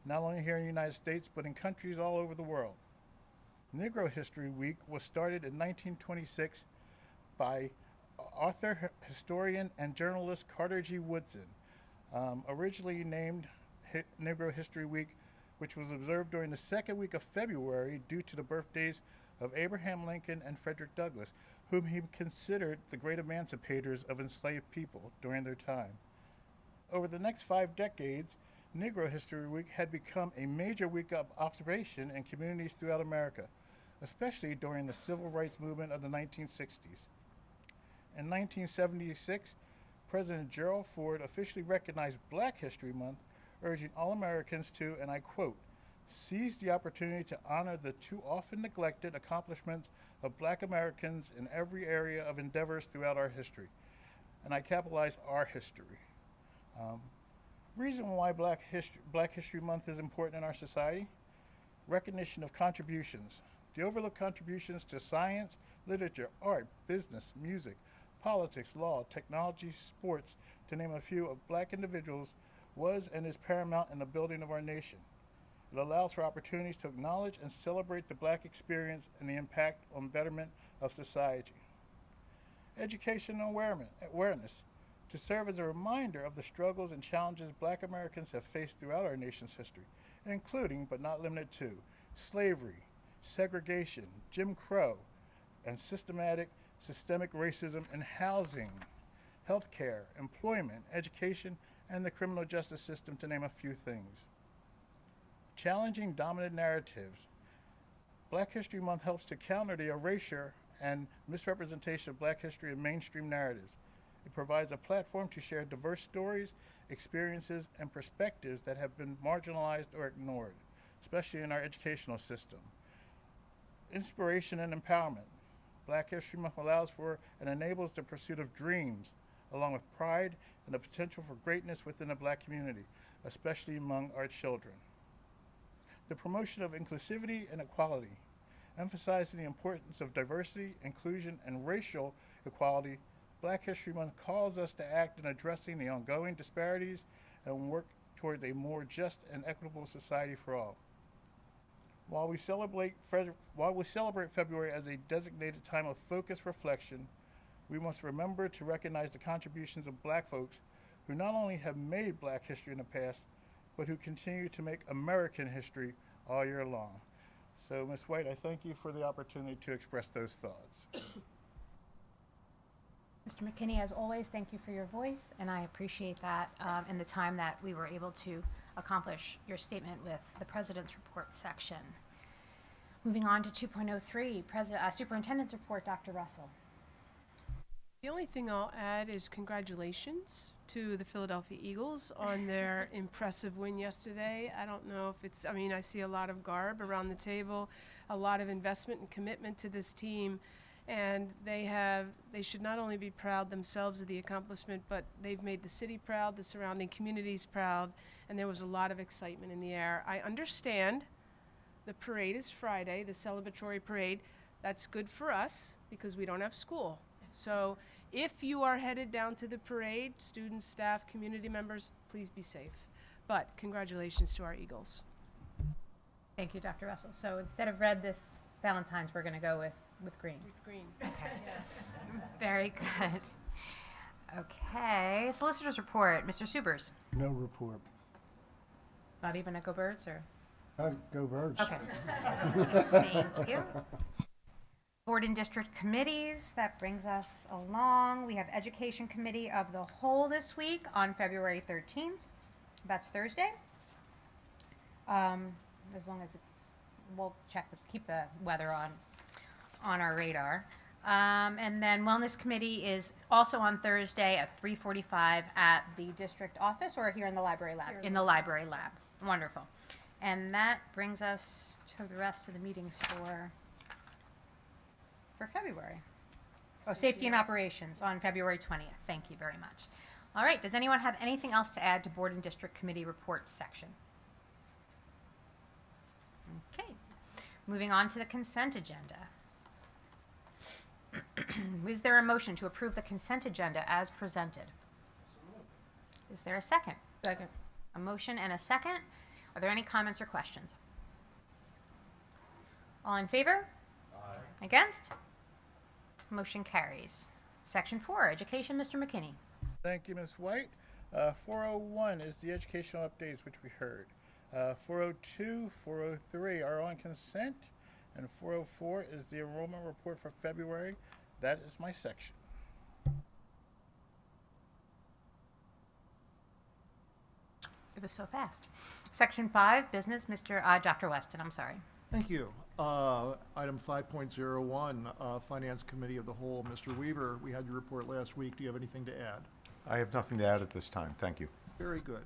not only here in the United States, but in countries all over the world. Negro History Week was started in 1926 by author, historian, and journalist Carter G. Woodson, originally named Negro History Week, which was observed during the second week of February due to the birthdays of Abraham Lincoln and Frederick Douglass, whom he considered the great emancipators of enslaved people during their time. Over the next 5 decades, Negro History Week had become a major week of observation in communities throughout America, especially during the civil rights movement of the 1960s. In 1976, President Gerald Ford officially recognized Black History Month, urging all Americans to, and I quote, seize the opportunity to honor the too often neglected accomplishments of Black Americans in every area of endeavors throughout our history. And I capitalize our history. Reason why Black History Month is important in our society: recognition of contributions. The overlooked contributions to science, literature, art, business, music, politics, law, technology, sports, to name a few, of Black individuals was and is paramount in the building of our nation. It allows for opportunities to acknowledge and celebrate the Black experience and the impact on betterment of society. Education and awareness, to serve as a reminder of the struggles and challenges Black Americans have faced throughout our nation's history, including, but not limited to, slavery, segregation, Jim Crow, and systemic racism in housing, healthcare, employment, education, and the criminal justice system, to name a few things. Challenging dominant narratives. Black History Month helps to counter the erasure and misrepresentation of Black history in mainstream narratives. It provides a platform to share diverse stories, experiences, and perspectives that have been marginalized or ignored, especially in our educational system. Inspiration and empowerment. Black History Month allows for and enables the pursuit of dreams, along with pride and the potential for greatness within the Black community, especially among our children. The promotion of inclusivity and equality, emphasizing the importance of diversity, inclusion, and racial equality. Black History Month calls us to act in addressing the ongoing disparities and work towards a more just and equitable society for all. While we celebrate February as a designated time of focused reflection, we must remember to recognize the contributions of Black folks who not only have made Black history in the past, but who continue to make American history all year long. So, Ms. White, I thank you for the opportunity to express those thoughts. Mr. McKinney, as always, thank you for your voice, and I appreciate that and the time that we were able to accomplish your statement with the President's Report section. Moving on to 2.03, Superintendent's Report, Dr. Russell. The only thing I'll add is congratulations to the Philadelphia Eagles on their impressive win yesterday. I don't know if it's, I mean, I see a lot of garb around the table, a lot of investment and commitment to this team, and they should not only be proud themselves of the accomplishment, but they've made the city proud, the surrounding communities proud, and there was a lot of excitement in the air. I understand the parade is Friday, the celebratory parade. That's good for us because we don't have school. So if you are headed down to the parade, students, staff, community members, please be safe. But congratulations to our Eagles. Thank you, Dr. Russell. So instead of red this Valentine's, we're going to go with green. With green. Okay. Yes. Very good. Okay. Solicitor's Report, Mr. Subers. No report. Not even a Go Birds, or? Go Birds. Okay. Thank you. Board and District Committees, that brings us along. We have Education Committee of the Whole this week on February 13th. That's Thursday. As long as we'll keep the weather on our radar. And then Wellness Committee is also on Thursday at 3:45 at the district office or here in the library lab? In the library lab. Wonderful. And that brings us to the rest of the meetings for February. Oh, Safety and Operations on February 20th. Thank you very much. All right, does anyone have anything else to add to Board and District Committee reports section? Okay, moving on to the consent agenda. Is there a motion to approve the consent agenda as presented? Is there a second? Second. A motion and a second. Are there any comments or questions? All in favor? Aye. Against? Motion carries. Section 4, Education, Mr. McKinney. Thank you, Ms. White. 401 is the educational updates, which we heard. 402, 403 are on consent, and 404 is the enrollment report for February. That is my section. It was so fast. Section 5, Business, Dr. Weston, I'm sorry. Thank you. Item 5.01, Finance Committee of the Whole. Mr. Weaver, we had your report last week. Do you have anything to add? I have nothing to add at this time. Thank you. Very good.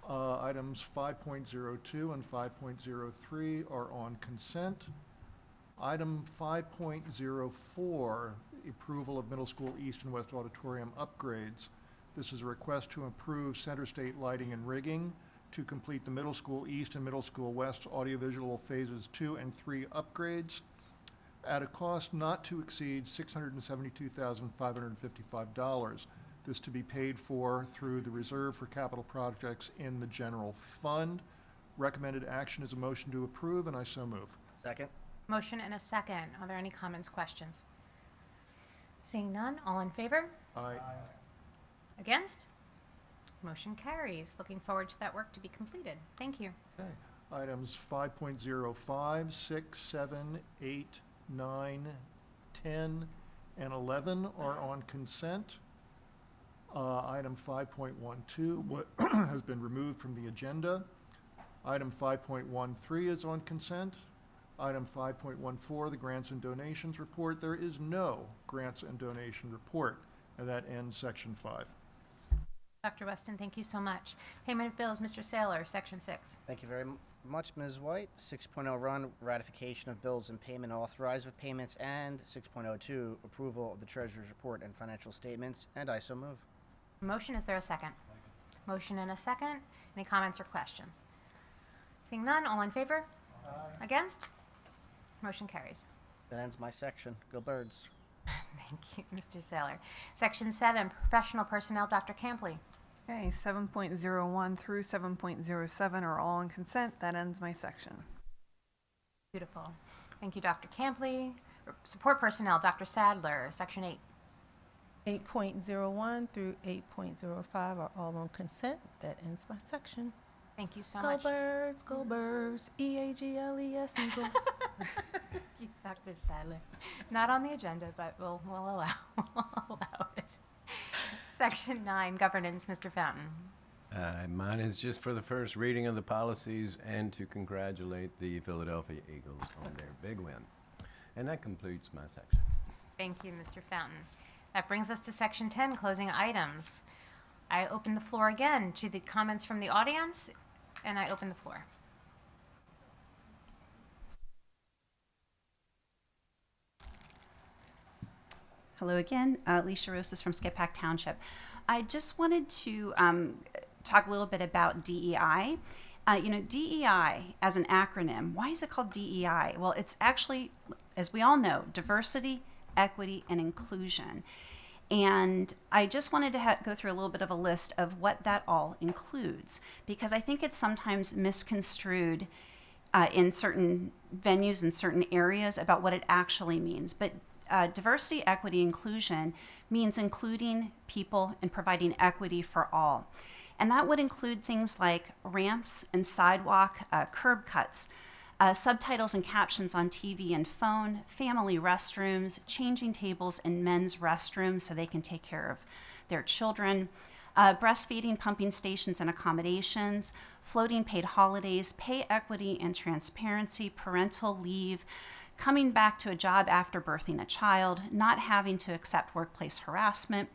Items 5.02 and 5.03 are on consent. Item 5.04, approval of Middle School East and West Auditorium upgrades. This is a request to improve Center State lighting and rigging, to complete the Middle School East and Middle School West audiovisual phases 2 and 3 upgrades at a cost not to exceed $672,555. This to be paid for through the Reserve for Capital Projects in the General Fund. Recommended action is a motion to approve, and I so move. Second. Motion and a second. Are there any comments, questions? Seeing none, all in favor? Aye. Against? Motion carries. Looking forward to that work to be completed. Thank you. Okay. Items 5.05, 6, 7, 8, 9, 10, and 11 are on consent. Item 5.12 has been removed from the agenda. Item 5.13 is on consent. Item 5.14, the grants and donations report. There is no grants and donation report, and that ends section 5. Dr. Weston, thank you so much. Payment of bills, Mr. Saylor, Section 6. Thank you very much, Ms. White. 6.0 run, ratification of bills and payment authorized with payments, and 6.02 approval of the treasurer's report and financial statements, and I so move. Motion, is there a second? Motion and a second. Any comments or questions? Seeing none, all in favor? Aye. Against? Motion carries. That ends my section. Go Birds. Thank you, Mr. Saylor. Section 7, Professional Personnel, Dr. Campley. Okay, 7.01 through 7.07 are all on consent. That ends my section. Beautiful. Thank you, Dr. Campley. Support Personnel, Dr. Sadler, Section 8. 8.01 through 8.05 are all on consent. That ends my section. Thank you so Go much. Birds, go Birds, EAGLES, Eagles. Dr. Sadler. Not on the agenda, but we'll allow it. Section 9, Governance, Mr. Fountain. Mine is just for the first reading of the policies and to congratulate the Philadelphia Eagles on their big win. And that completes my section. Thank you, Mr. Fountain. That brings us to Section 10, closing items. I open the floor again to the comments from the audience, and I open the floor. Hello again, Alicia Rosas from Skip-Pack Township. I just wanted to talk a little bit about DEI. DEI as an acronym, why is it called DEI? Well, it's actually, as we all know, diversity, equity, and inclusion. And I just wanted to go through a little bit of a list of what that all includes, because I think it's sometimes misconstrued in certain venues and certain areas about what it actually means. But diversity, equity, inclusion means including people and providing equity for all. And that would include things like ramps and sidewalk, curb cuts, subtitles and captions on TV and phone, family restrooms, changing tables in men's restrooms so they can take care of their children, breastfeeding, pumping stations and accommodations, floating paid holidays, pay equity and transparency, parental leave, coming back to a job after birthing a child, not having to accept workplace harassment,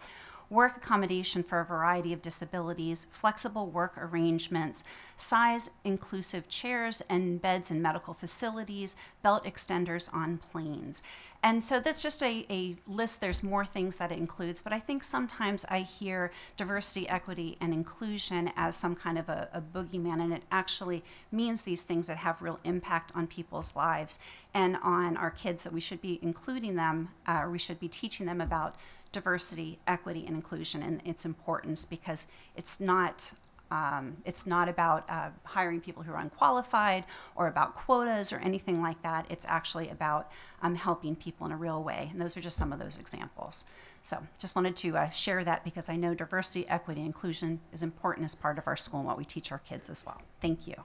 work accommodation for a variety of disabilities, flexible work arrangements, size inclusive chairs and beds in medical facilities, belt extenders on planes. And so that's just a list. There's more things that it includes, but I think sometimes I hear diversity, equity, and inclusion as some kind of a boogeyman, and it actually means these things that have real impact on people's lives and on our kids, that we should be including them, we should be teaching them about diversity, equity, and inclusion and its importance, because it's not about hiring people who are unqualified or about quotas or anything like that. It's actually about helping people in a real way. And those are just some of those examples. So just wanted to share that, because I know diversity, equity, and inclusion is important as part of our school and what we teach our kids as well. Thank you.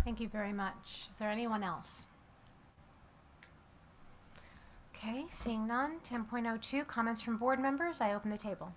Thank you very much. Is there anyone else? Okay, seeing none. 10.02, comments from board members. I open the table.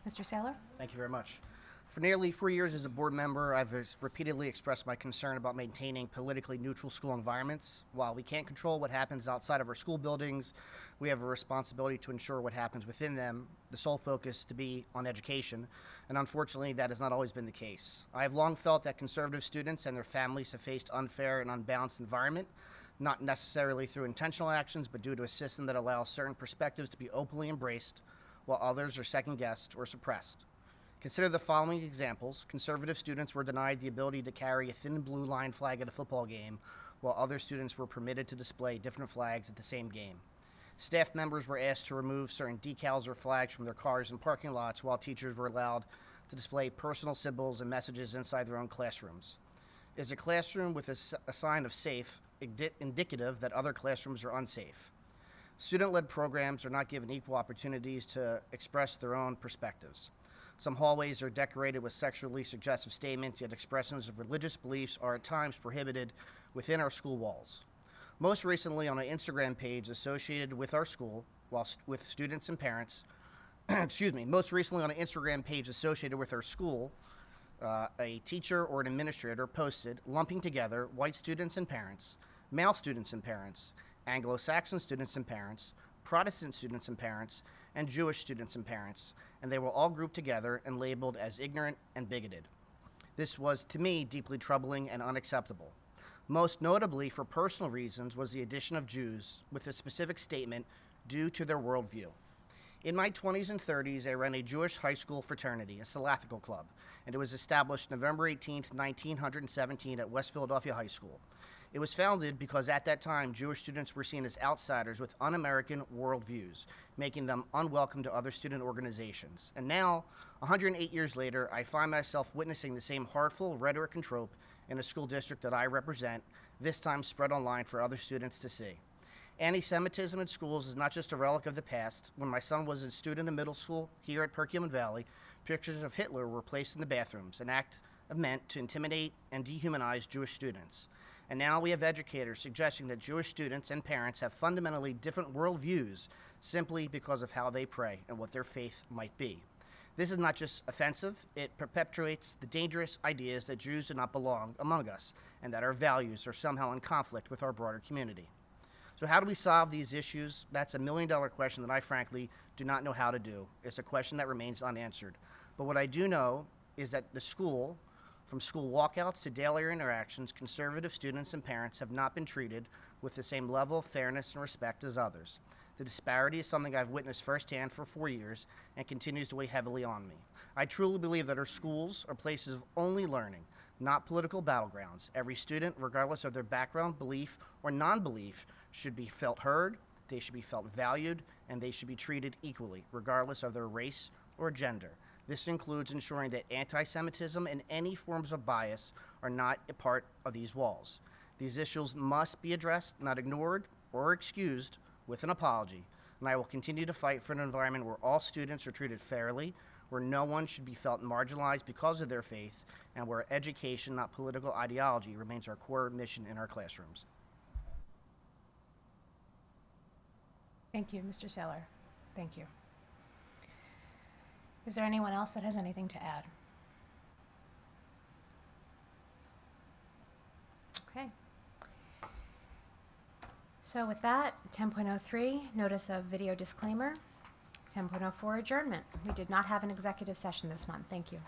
Mr. Saylor? Thank you very much. For nearly 4 years as a board member, I've repeatedly expressed my concern about maintaining politically neutral school environments. While we can't control what happens outside of our school buildings, we have a responsibility to ensure what happens within them, the sole focus to be on education, and unfortunately that has not always been the case. I have long felt that conservative students and their families have faced unfair and unbalanced environment, not necessarily through intentional actions, but due to a system that allows certain perspectives to be openly embraced, while others are second-guessed or suppressed. Consider the following examples. Conservative students were denied the ability to carry a thin blue line flag at a football game, while other students were permitted to display different flags at the same game. Staff members were asked to remove certain decals or flags from their cars and parking lots, while teachers were allowed to display personal symbols and messages inside their own classrooms. Is a classroom with a sign of safe indicative that other classrooms are unsafe? Student-led programs are not given equal opportunities to express their own perspectives. Some hallways are decorated with sexually suggestive statements, yet expressions of religious beliefs are at times prohibited within our school walls. Most recently, on an Instagram page associated with our school, with students and parents, most recently on an Instagram page associated with our school, a teacher or an administrator posted lumping together white students and parents, male students and parents, Anglo-Saxon students and parents, Protestant students and parents, and Jewish students and parents, and they were all grouped together and labeled as ignorant and bigoted. This was, to me, deeply troubling and unacceptable. Most notably, for personal reasons, was the addition of Jews with a specific statement due to their worldview. In my 20s and 30s, I ran a Jewish high school fraternity, a Salathical club, and it was established November 18, 1917 at West Philadelphia High School. It was founded because at that time, Jewish students were seen as outsiders with un-American worldviews, making them unwelcome to other student organizations. And now, 108 years later, I find myself witnessing the same harmful rhetoric and trope in a school district that I represent, this time spread online for other students to see. Anti-Semitism in schools is not just a relic of the past. When my son was a student in middle school here at Perkiomen Valley, pictures of Hitler were placed in the bathrooms, an act meant to intimidate and dehumanize Jewish students. And now we have educators suggesting that Jewish students and parents have fundamentally different worldviews simply because of how they pray and what their faith might be. This is not just offensive, it perpetuates the dangerous ideas that Jews do not belong among us and that our values are somehow in conflict with our broader community. So how do we solve these issues? That's a million-dollar question that I frankly do not know how to do. It's a question that remains unanswered. But what I do know is that the school, from school walkouts to daily interactions, conservative students and parents have not been treated with the same level of fairness and respect as others. The disparity is something I've witnessed firsthand for 4 years and continues to weigh heavily on me. I truly believe that our schools are places of only learning, not political battlegrounds. Every student, regardless of their background, belief, or non-belief, should be felt heard, they should be felt valued, and they should be treated equally, regardless of their race or gender. This includes ensuring that anti-Semitism and any forms of bias are not a part of these walls. These issues must be addressed, not ignored or excused, with an apology. And I will continue to fight for an environment where all students are treated fairly, where no one should be felt marginalized because of their faith, and where education, not political ideology, remains our core mission in our classrooms. Thank you, Mr. Saylor. Thank you. Is there anyone else that has anything to add? Okay. So with that, 10.03, notice of video disclaimer. 10.04, adjournment. We did not have an executive session this month. Thank you.